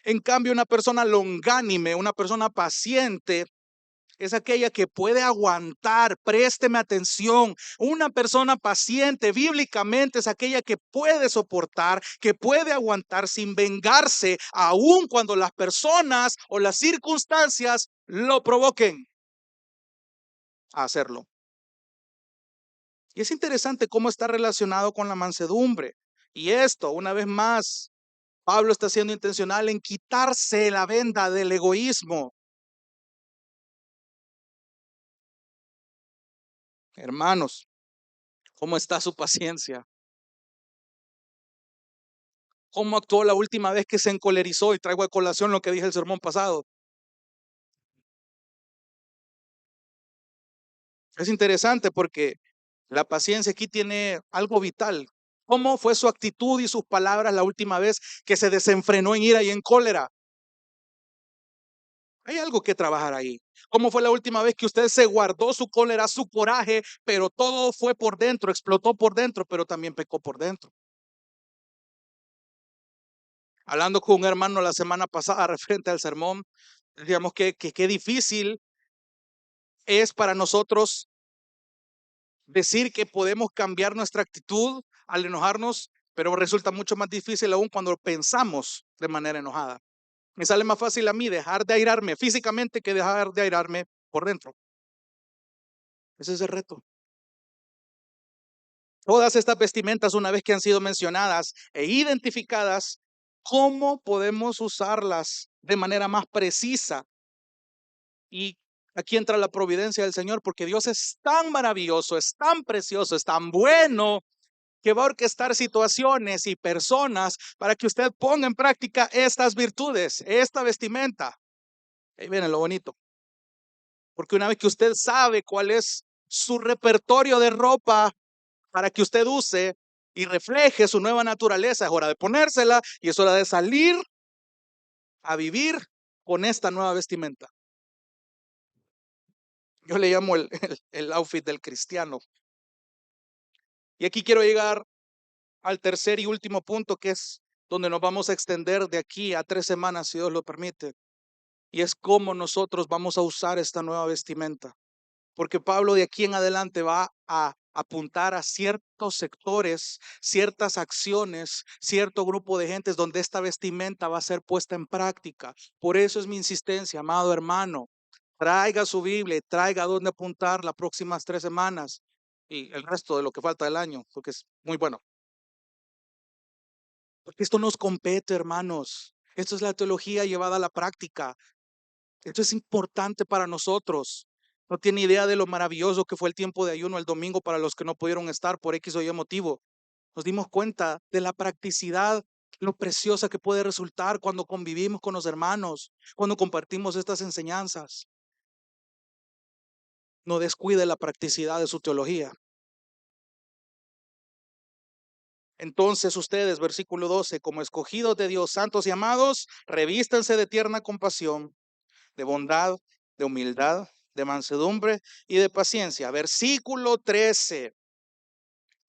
En cambio, una persona longánime, una persona paciente, es aquella que puede aguantar, présteme atención. Una persona paciente bíblicamente es aquella que puede soportar, que puede aguantar sin vengarse, aun cuando las personas o las circunstancias lo provoquen a hacerlo. Y es interesante cómo está relacionado con la mansedumbre. Y esto, una vez más, Pablo está siendo intencional en quitarse la venda del egoísmo. Hermanos, ¿cómo está su paciencia? ¿Cómo actuó la última vez que se encolerizó? Y traigo a colación lo que dije el sermón pasado. Es interesante porque la paciencia aquí tiene algo vital. ¿Cómo fue su actitud y sus palabras la última vez que se desenfrenó en ira y en cólera? Hay algo que trabajar ahí. ¿Cómo fue la última vez que usted se guardó su cólera, su coraje, pero todo fue por dentro, explotó por dentro, pero también pecó por dentro? Hablando con un hermano la semana pasada referente al sermón, decíamos que qué difícil es para nosotros decir que podemos cambiar nuestra actitud al enojarnos, pero resulta mucho más difícil aún cuando pensamos de manera enojada. Me sale más fácil a mí dejar de airarme físicamente que dejar de airarme por dentro. Ese es el reto. Todas estas vestimentas, una vez que han sido mencionadas e identificadas, ¿cómo podemos usarlas de manera más precisa? Y aquí entra la providencia del Señor, porque Dios es tan maravilloso, es tan precioso, es tan bueno, que va a orquestar situaciones y personas para que usted ponga en práctica estas virtudes, esta vestimenta. Ahí viene lo bonito, porque una vez que usted sabe cuál es su repertorio de ropa para que usted use y refleje su nueva naturaleza, es hora de ponérsela y es hora de salir a vivir con esta nueva vestimenta. Yo le llamo el outfit del cristiano. Y aquí quiero llegar al tercer y último punto, que es donde nos vamos a extender de aquí a 3 semanas, si Dios lo permite. Y es cómo nosotros vamos a usar esta nueva vestimenta. Porque Pablo de aquí en adelante va a apuntar a ciertos sectores, ciertas acciones, cierto grupo de gentes donde esta vestimenta va a ser puesta en práctica. Por eso es mi insistencia, amado hermano. Traiga su Biblia y traiga donde apuntar las próximas 3 semanas y el resto de lo que falta del año, porque es muy bueno. Porque esto nos compete, hermanos. Esto es la teología llevada a la práctica. Esto es importante para nosotros. No tiene idea de lo maravilloso que fue el tiempo de ayuno el domingo para los que no pudieron estar por X o Y motivo. Nos dimos cuenta de la practicidad, lo preciosa que puede resultar cuando convivimos con los hermanos, cuando compartimos estas enseñanzas. No descuide la practicidad de su teología. Entonces ustedes, versículo 12, como escogidos de Dios, santos y amados, revístanse de tierna compasión, de bondad, de humildad, de mansedumbre y de paciencia. Versículo 13.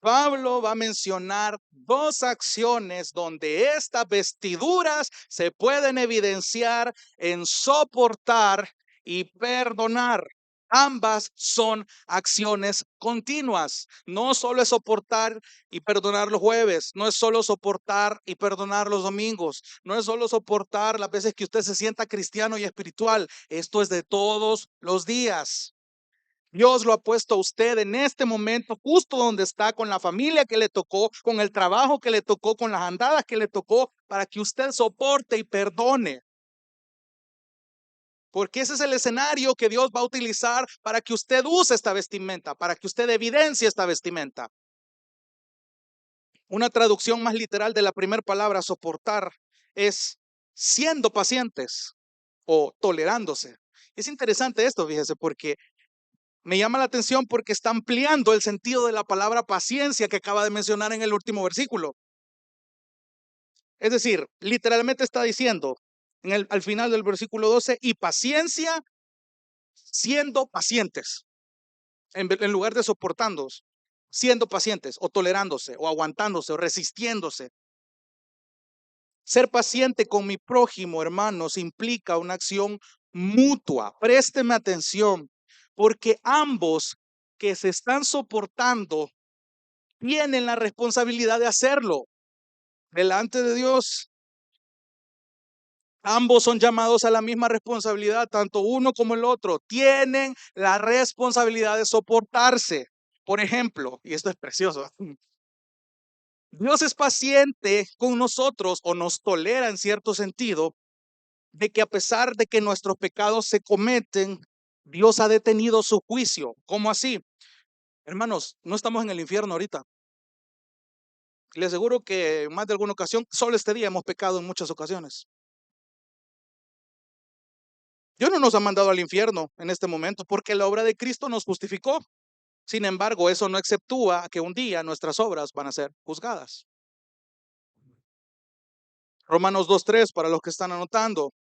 Pablo va a mencionar dos acciones donde estas vestiduras se pueden evidenciar en soportar y perdonar. Ambas son acciones continuas. No solo es soportar y perdonar los jueves, no es solo soportar y perdonar los domingos, no es solo soportar las veces que usted se sienta cristiano y espiritual. Esto es de todos los días. Dios lo ha puesto a usted en este momento, justo donde está, con la familia que le tocó, con el trabajo que le tocó, con las andadas que le tocó, para que usted soporte y perdone. Porque ese es el escenario que Dios va a utilizar para que usted use esta vestimenta, para que usted evidencie esta vestimenta. Una traducción más literal de la primera palabra, soportar, es siendo pacientes o tolerándose. Es interesante esto, fíjese, porque me llama la atención porque está ampliando el sentido de la palabra paciencia que acaba de mencionar en el último versículo. Es decir, literalmente está diciendo al final del versículo 12, y paciencia siendo pacientes, en lugar de soportándoos, siendo pacientes o tolerándose o aguantándose o resistiéndose. Ser paciente con mi prójimo, hermanos, implica una acción mutua. Présteme atención, porque ambos que se están soportando tienen la responsabilidad de hacerlo delante de Dios. Ambos son llamados a la misma responsabilidad, tanto uno como el otro. Tienen la responsabilidad de soportarse. Por ejemplo, y esto es precioso, Dios es paciente con nosotros o nos tolera en cierto sentido, de que a pesar de que nuestros pecados se cometen, Dios ha detenido su juicio. ¿Cómo así? Hermanos, no estamos en el infierno ahorita. Les aseguro que en más de alguna ocasión, solo este día hemos pecado en muchas ocasiones. Dios no nos ha mandado al infierno en este momento porque la obra de Cristo nos justificó. Sin embargo, eso no exceptúa que un día nuestras obras van a ser juzgadas. Romanos 2:3 para los que están anotando.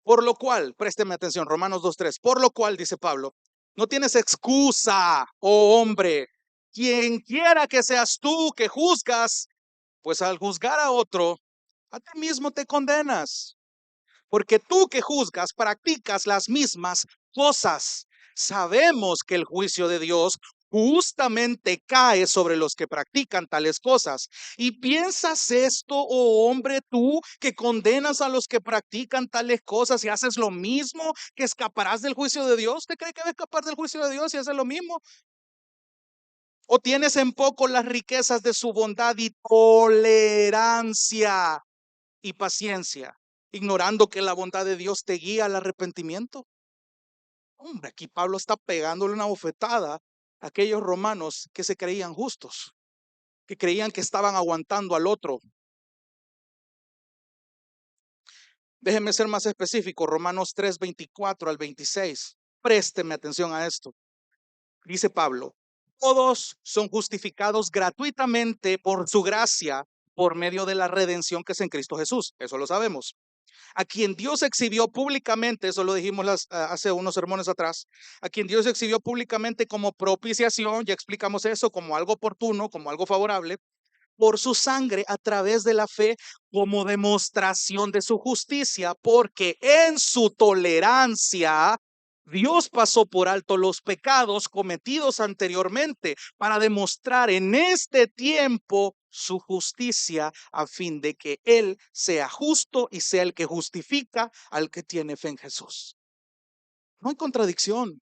Por lo cual, présteme atención, Romanos 2:3. Por lo cual, dice Pablo, no tienes excusa, oh hombre. Quien quiera que seas tú que juzgas, pues al juzgar a otro, a ti mismo te condenas. Porque tú que juzgas practicas las mismas cosas. Sabemos que el juicio de Dios justamente cae sobre los que practican tales cosas. ¿Y piensas esto, oh hombre, tú que condenas a los que practican tales cosas y haces lo mismo, que escaparás del juicio de Dios? ¿Te cree que va a escapar del juicio de Dios y haces lo mismo? ¿O tienes en poco las riquezas de su bondad y tolerancia y paciencia, ignorando que la bondad de Dios te guía al arrepentimiento? Hombre, aquí Pablo está pegándole una bofetada a aquellos romanos que se creían justos, que creían que estaban aguantando al otro. Déjenme ser más específico, Romanos 3:24 al 26. Présteme atención a esto. Dice Pablo, todos son justificados gratuitamente por su gracia, por medio de la redención que es en Cristo Jesús. Eso lo sabemos. A quien Dios exhibió públicamente, eso lo dijimos hace unos sermones atrás, a quien Dios exhibió públicamente como propiciación, ya explicamos eso, como algo oportuno, como algo favorable, por su sangre a través de la fe, como demostración de su justicia, porque en su tolerancia Dios pasó por alto los pecados cometidos anteriormente para demostrar en este tiempo su justicia, a fin de que Él sea justo y sea el que justifica al que tiene fe en Jesús. No hay contradicción.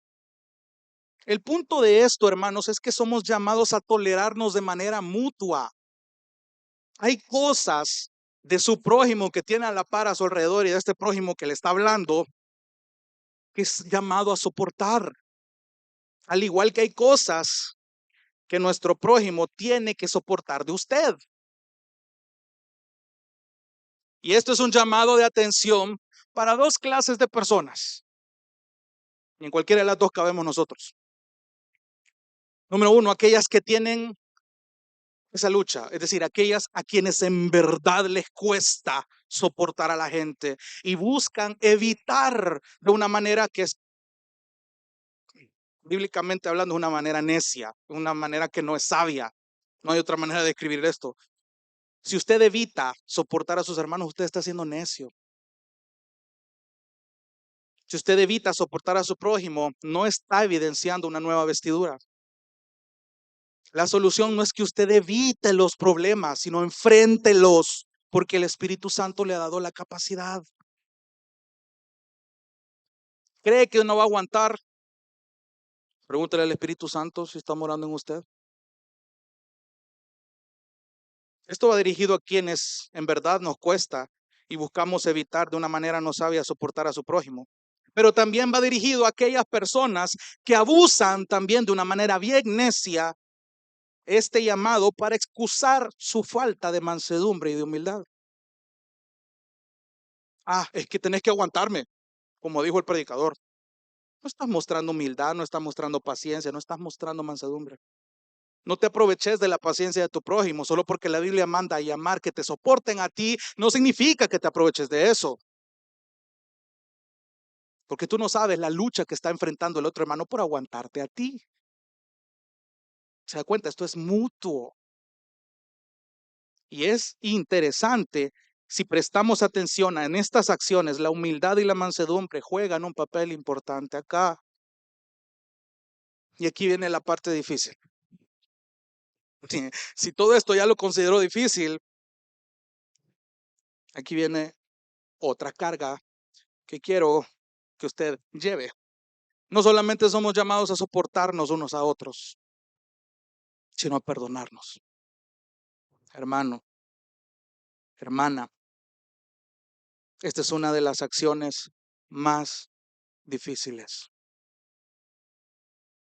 El punto de esto, hermanos, es que somos llamados a tolerarnos de manera mutua. Hay cosas de su prójimo que tiene a la par a su alrededor y de este prójimo que le está hablando, que es llamado a soportar. Al igual que hay cosas que nuestro prójimo tiene que soportar de usted. Y esto es un llamado de atención para dos clases de personas. Y en cualquiera de las dos cabemos nosotros. Número uno, aquellas que tienen esa lucha, es decir, aquellas a quienes en verdad les cuesta soportar a la gente y buscan evitar de una manera que es bíblicamente hablando, una manera necia, una manera que no es sabia. No hay otra manera de describir esto. Si usted evita soportar a sus hermanos, usted está siendo necio. Si usted evita soportar a su prójimo, no está evidenciando una nueva vestidura. La solución no es que usted evite los problemas, sino enfréntelos, porque el Espíritu Santo le ha dado la capacidad. ¿Cree que no va a aguantar? Pregúntele al Espíritu Santo si está morando en usted. Esto va dirigido a quienes en verdad nos cuesta y buscamos evitar de una manera no sabia soportar a su prójimo. Pero también va dirigido a aquellas personas que abusan también de una manera bien necia este llamado para excusar su falta de mansedumbre y de humildad. Ah, es que tenés que aguantarme, como dijo el predicador. No estás mostrando humildad, no estás mostrando paciencia, no estás mostrando mansedumbre. No te aproveches de la paciencia de tu prójimo. Solo porque la Biblia manda a llamar que te soporten a ti, no significa que te aproveches de eso. Porque tú no sabes la lucha que está enfrentando el otro hermano por aguantarte a ti. ¿Se da cuenta? Esto es mutuo. Y es interesante, si prestamos atención en estas acciones, la humildad y la mansedumbre juegan un papel importante acá. Y aquí viene la parte difícil. Si todo esto ya lo considero difícil, aquí viene otra carga que quiero que usted lleve. No solamente somos llamados a soportarnos unos a otros, sino a perdonarnos. Hermano, hermana, esta es una de las acciones más difíciles,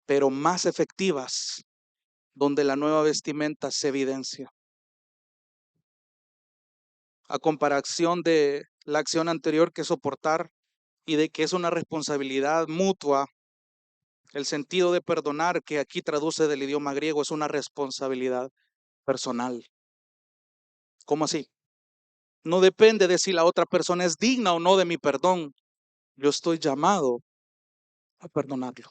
pero más efectivas, donde la nueva vestimenta se evidencia. A comparación de la acción anterior, que es soportar, y de que es una responsabilidad mutua, el sentido de perdonar, que aquí traduce del idioma griego, es una responsabilidad personal. ¿Cómo así? No depende de si la otra persona es digna o no de mi perdón. Yo estoy llamado a perdonarlo.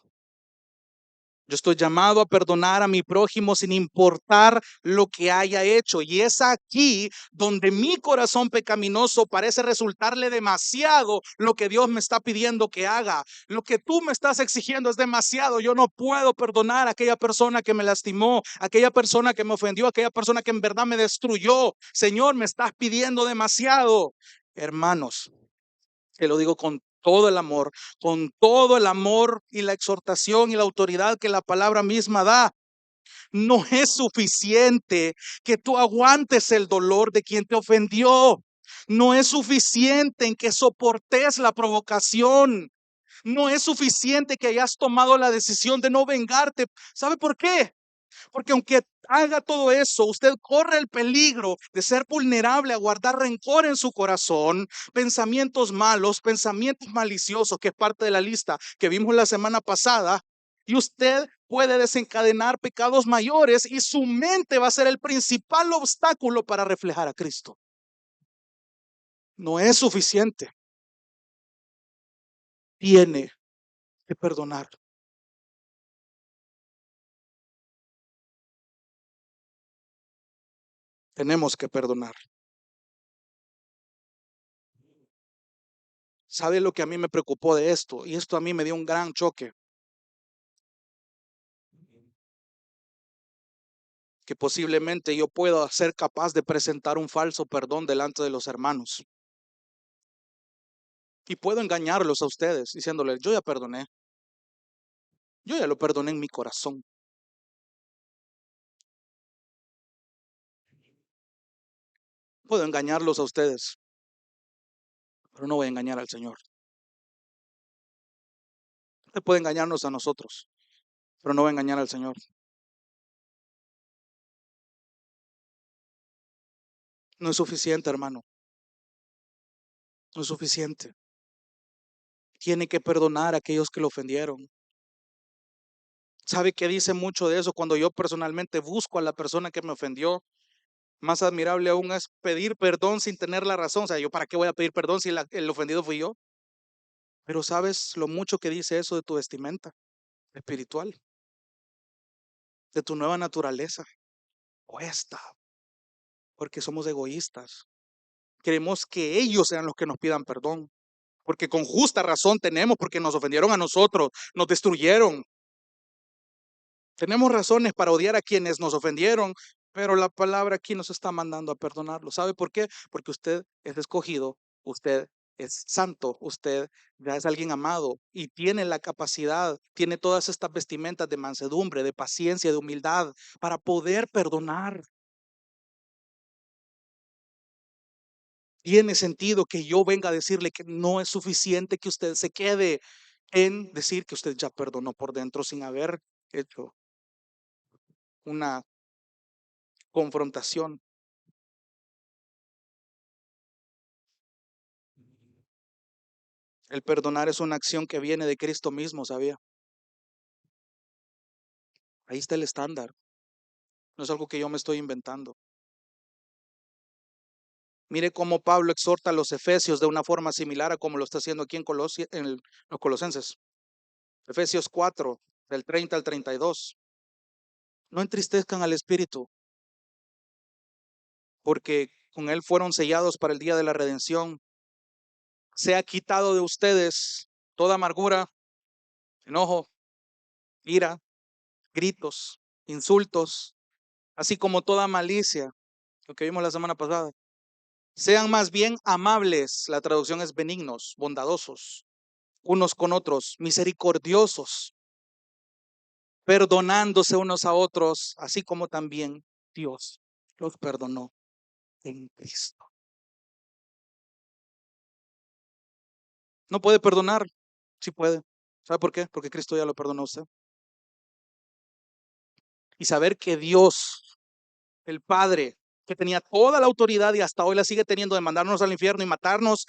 Yo estoy llamado a perdonar a mi prójimo sin importar lo que haya hecho. Y es aquí donde mi corazón pecaminoso parece resultarle demasiado lo que Dios me está pidiendo que haga. Lo que tú me estás exigiendo es demasiado. Yo no puedo perdonar a aquella persona que me lastimó, a aquella persona que me ofendió, a aquella persona que en verdad me destruyó. Señor, me estás pidiendo demasiado. Hermanos, te lo digo con todo el amor y la exhortación y la autoridad que la palabra misma da. No es suficiente que tú aguantes el dolor de quien te ofendió. No es suficiente en que soportes la provocación. No es suficiente que hayas tomado la decisión de no vengarte. ¿Sabe por qué? Porque aunque haga todo eso, usted corre el peligro de ser vulnerable a guardar rencor en su corazón, pensamientos malos, pensamientos maliciosos, que es parte de la lista que vimos la semana pasada, y usted puede desencadenar pecados mayores y su mente va a ser el principal obstáculo para reflejar a Cristo. No es suficiente. Tiene que perdonar. Tenemos que perdonar. ¿Sabe lo que a mí me preocupó de esto? Y esto a mí me dio un gran choque. Que posiblemente yo pueda ser capaz de presentar un falso perdón delante de los hermanos. Y puedo engañarlos a ustedes diciéndoles, yo ya perdoné, yo ya lo perdoné en mi corazón. Puedo engañarlos a ustedes, pero no voy a engañar al Señor. Usted puede engañarnos a nosotros, pero no va a engañar al Señor. No es suficiente, hermano, no es suficiente. Tiene que perdonar a aquellos que lo ofendieron. ¿Sabe qué dice mucho de eso? Cuando yo personalmente busco a la persona que me ofendió, más admirable aún es pedir perdón sin tener la razón. O sea, ¿yo para qué voy a pedir perdón si el ofendido fui yo? Pero ¿sabes lo mucho que dice eso de tu vestimenta espiritual, de tu nueva naturaleza? Cuesta, porque somos egoístas. Queremos que ellos sean los que nos pidan perdón, porque con justa razón tenemos, porque nos ofendieron a nosotros, nos destruyeron. Tenemos razones para odiar a quienes nos ofendieron, pero la palabra aquí nos está mandando a perdonarlo. ¿Sabe por qué? Porque usted es escogido, usted es santo, usted ya es alguien amado y tiene la capacidad, tiene todas estas vestimentas de mansedumbre, de paciencia, de humildad para poder perdonar. Tiene sentido que yo venga a decirle que no es suficiente que usted se quede en decir que usted ya perdonó por dentro sin haber hecho una confrontación. El perdonar es una acción que viene de Cristo mismo, ¿sabía? Ahí está el estándar. No es algo que yo me estoy inventando. Mire cómo Pablo exhorta a los efesios de una forma similar a como lo está haciendo aquí en los Colosenses. Efesios 4, del 30 al 32. No entristezcan al Espíritu, porque con él fueron sellados para el día de la redención. Se ha quitado de ustedes toda amargura, enojo, ira, gritos, insultos, así como toda malicia, lo que vimos la semana pasada. Sean más bien amables, la traducción es benignos, bondadosos, unos con otros, misericordiosos, perdonándose unos a otros, así como también Dios los perdonó en Cristo. No puede perdonar, sí puede. ¿Sabe por qué? Porque Cristo ya lo perdonó a usted. Y saber que Dios, el Padre, que tenía toda la autoridad y hasta hoy la sigue teniendo de mandarnos al infierno y matarnos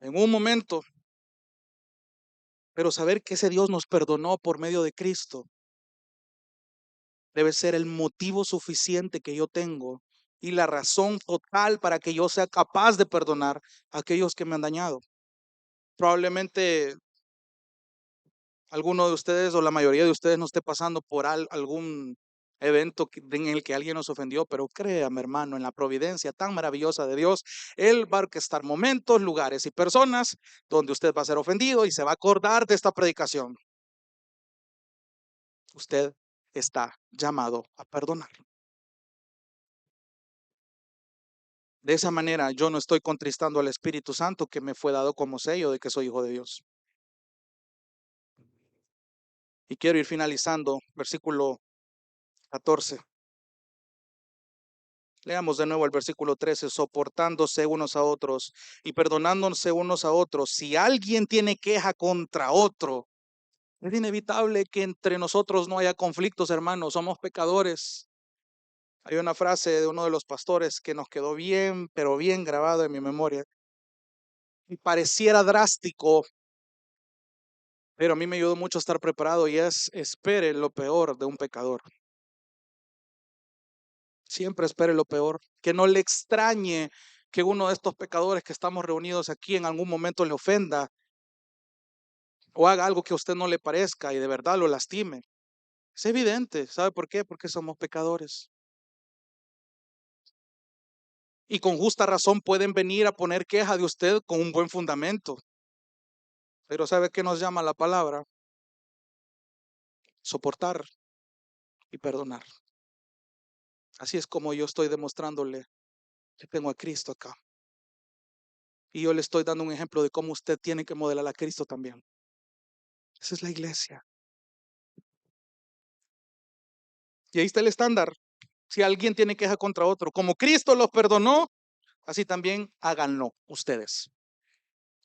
en un momento, pero saber que ese Dios nos perdonó por medio de Cristo debe ser el motivo suficiente que yo tengo y la razón total para que yo sea capaz de perdonar a aquellos que me han dañado. Probablemente alguno de ustedes o la mayoría de ustedes no esté pasando por algún evento en el que alguien nos ofendió, pero créame, hermano, en la providencia tan maravillosa de Dios, Él va a orquestar momentos, lugares y personas donde usted va a ser ofendido y se va a acordar de esta predicación. Usted está llamado a perdonar. De esa manera yo no estoy contristando al Espíritu Santo que me fue dado como sello de que soy hijo de Dios. Y quiero ir finalizando, versículo 14. Leamos de nuevo el versículo 13, soportándose unos a otros y perdonándose unos a otros. Si alguien tiene queja contra otro, es inevitable que entre nosotros no haya conflictos, hermanos, somos pecadores. Hay una frase de uno de los pastores que nos quedó bien, pero bien grabado en mi memoria. Y pareciera drástico, pero a mí me ayudó mucho a estar preparado y es: espere lo peor de un pecador. Siempre espere lo peor. Que no le extrañe que uno de estos pecadores que estamos reunidos aquí en algún momento le ofenda o haga algo que a usted no le parezca y de verdad lo lastime. Es evidente. ¿Sabe por qué? Porque somos pecadores. Y con justa razón pueden venir a poner queja de usted con un buen fundamento. Pero ¿sabe qué nos llama la palabra? Soportar y perdonar. Así es como yo estoy demostrándole que tengo a Cristo acá. Y yo le estoy dando un ejemplo de cómo usted tiene que modelar a Cristo también. Esa es la iglesia. Y ahí está el estándar. Si alguien tiene queja contra otro, como Cristo los perdonó, así también háganlo ustedes.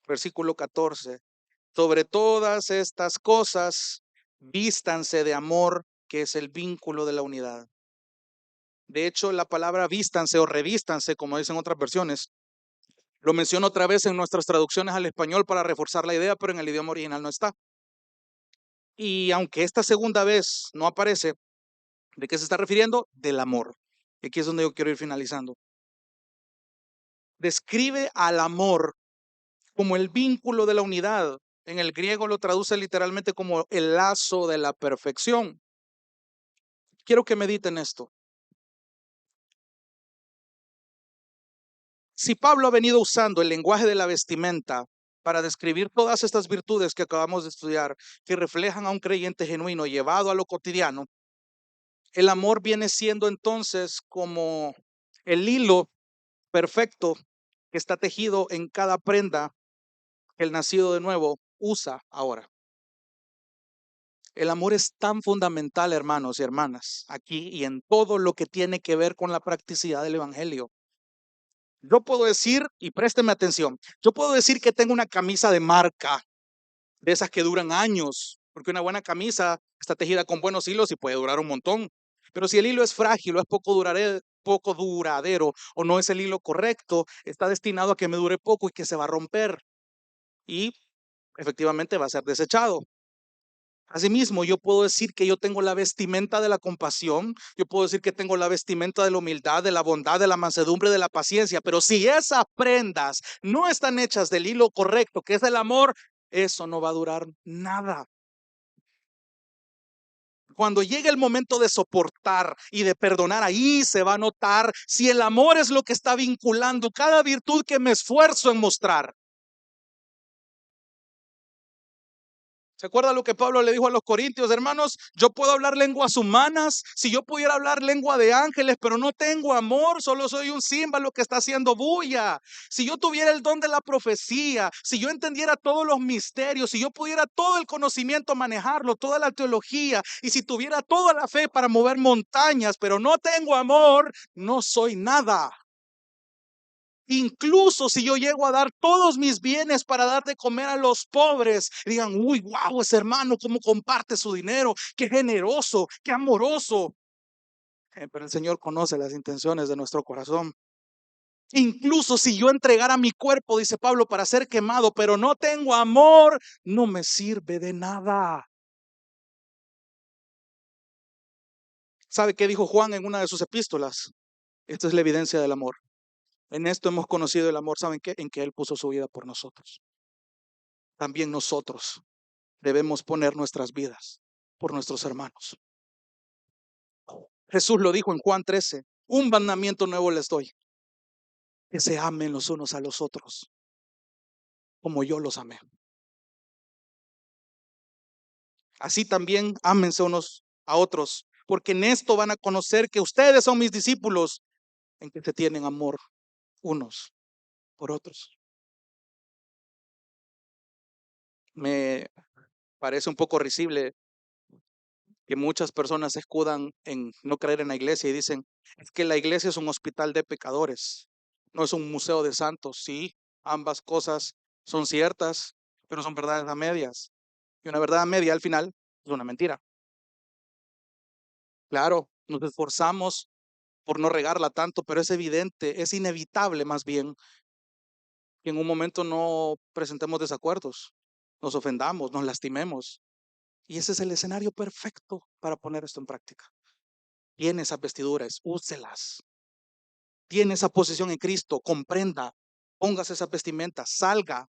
Versículo 14. Sobre todas estas cosas, vístanse de amor, que es el vínculo de la unidad. De hecho, la palabra vístanse o revístanse, como dicen otras versiones, lo menciono otra vez en nuestras traducciones al español para reforzar la idea, pero en el idioma original no está. Y aunque esta segunda vez no aparece, ¿de qué se está refiriendo? Del amor. Y aquí es donde yo quiero ir finalizando. Describe al amor como el vínculo de la unidad. En el griego lo traduce literalmente como el lazo de la perfección. Quiero que mediten esto. Si Pablo ha venido usando el lenguaje de la vestimenta para describir todas estas virtudes que acabamos de estudiar, que reflejan a un creyente genuino llevado a lo cotidiano, el amor viene siendo entonces como el hilo perfecto que está tejido en cada prenda que el nacido de nuevo usa ahora. El amor es tan fundamental, hermanos y hermanas, aquí y en todo lo que tiene que ver con la practicidad del evangelio. Yo puedo decir, y présteme atención, yo puedo decir que tengo una camisa de marca, de esas que duran años, porque una buena camisa está tejida con buenos hilos y puede durar un montón. Pero si el hilo es frágil o es poco duradero o no es el hilo correcto, está destinado a que me dure poco y que se va a romper y efectivamente va a ser desechado. Asimismo, yo puedo decir que yo tengo la vestimenta de la compasión, yo puedo decir que tengo la vestimenta de la humildad, de la bondad, de la mansedumbre, de la paciencia, pero si esas prendas no están hechas del hilo correcto, que es el amor, eso no va a durar nada. Cuando llegue el momento de soportar y de perdonar, ahí se va a notar si el amor es lo que está vinculando cada virtud que me esfuerzo en mostrar. ¿Se acuerda lo que Pablo le dijo a los corintios? Hermanos, yo puedo hablar lenguas humanas, si yo pudiera hablar lengua de ángeles, pero no tengo amor, solo soy un címbalo que está haciendo bulla. Si yo tuviera el don de la profecía, si yo entendiera todos los misterios, si yo pudiera todo el conocimiento manejarlo, toda la teología, y si tuviera toda la fe para mover montañas, pero no tengo amor, no soy nada. Incluso si yo llego a dar todos mis bienes para dar de comer a los pobres, digan, uy, wow, ese hermano, cómo comparte su dinero, qué generoso, qué amoroso. Pero el Señor conoce las intenciones de nuestro corazón. Incluso si yo entregara mi cuerpo, dice Pablo, para ser quemado, pero no tengo amor, no me sirve de nada. ¿Sabe qué dijo Juan en una de sus epístolas? Esta es la evidencia del amor. En esto hemos conocido el amor, ¿saben qué? En que Él puso su vida por nosotros. También nosotros debemos poner nuestras vidas por nuestros hermanos. Jesús lo dijo en Juan 13, un mandamiento nuevo les doy, que se amen los unos a los otros, como yo los amé. Así también ámense unos a otros, porque en esto van a conocer que ustedes son mis discípulos, en que se tienen amor unos por otros. Me parece un poco risible que muchas personas se escudan en no creer en la iglesia y dicen, es que la iglesia es un hospital de pecadores, no es un museo de santos. Sí, ambas cosas son ciertas, pero son verdades a medias. Y una verdad a media al final es una mentira. Claro, nos esforzamos por no regarla tanto, pero es evidente, es inevitable más bien que en un momento no presentemos desacuerdos, nos ofendamos, nos lastimemos. Y ese es el escenario perfecto para poner esto en práctica. Tiene esas vestiduras, úselas. Tiene esa posición en Cristo, comprenda, póngase esa vestimenta, salga,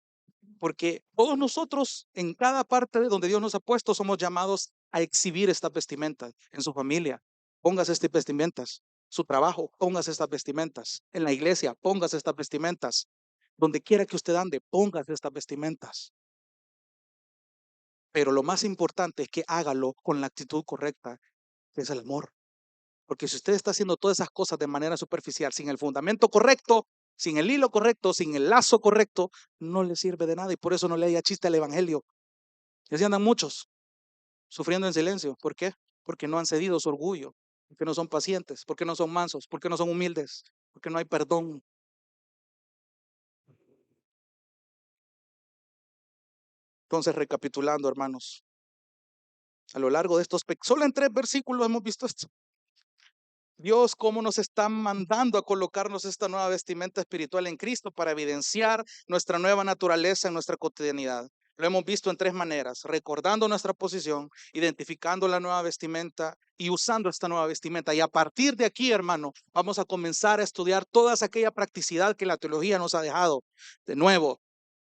porque todos nosotros en cada parte de donde Dios nos ha puesto somos llamados a exhibir estas vestimentas en su familia. Póngase estas vestimentas, su trabajo, póngase estas vestimentas, en la iglesia, póngase estas vestimentas, donde quiera que usted ande, póngase estas vestimentas. Pero lo más importante es que hágalo con la actitud correcta, que es el amor. Porque si usted está haciendo todas esas cosas de manera superficial, sin el fundamento correcto, sin el hilo correcto, sin el lazo correcto, no le sirve de nada y por eso no le haya chiste al evangelio. Y así andan muchos, sufriendo en silencio. ¿Por qué? Porque no han cedido su orgullo, porque no son pacientes, porque no son mansos, porque no son humildes, porque no hay perdón. Entonces, recapitulando, hermanos, a lo largo de solo en 3 versículos hemos visto esto. Dios, cómo nos está mandando a colocarnos esta nueva vestimenta espiritual en Cristo para evidenciar nuestra nueva naturaleza en nuestra cotidianidad. Lo hemos visto en 3 maneras: recordando nuestra posición, identificando la nueva vestimenta y usando esta nueva vestimenta. Y a partir de aquí, hermano, vamos a comenzar a estudiar toda aquella practicidad que la teología nos ha dejado. De nuevo,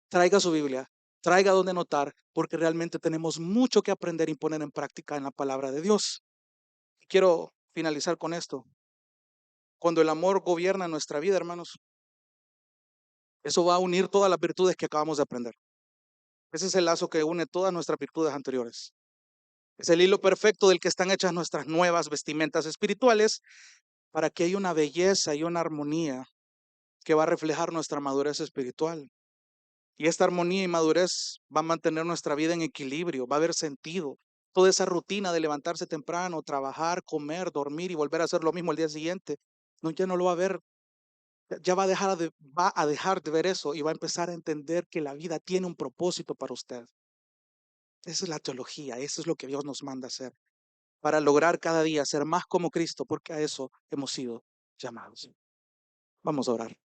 traiga su Biblia, traiga donde notar, porque realmente tenemos mucho que aprender y poner en práctica en la palabra de Dios. Quiero finalizar con esto. Cuando el amor gobierna nuestra vida, hermanos, eso va a unir todas las virtudes que acabamos de aprender. Ese es el lazo que une todas nuestras virtudes anteriores. Es el hilo perfecto del que están hechas nuestras nuevas vestimentas espirituales para que haya una belleza y una armonía que va a reflejar nuestra madurez espiritual. Y esta armonía y madurez va a mantener nuestra vida en equilibrio, va a haber sentido. Toda esa rutina de levantarse temprano, trabajar, comer, dormir y volver a hacer lo mismo el día siguiente, no, ya no lo va a ver. Ya va a dejar de ver eso y va a empezar a entender que la vida tiene un propósito para usted. Esa es la teología, eso es lo que Dios nos manda hacer para lograr cada día ser más como Cristo, porque a eso hemos sido llamados. Vamos a orar.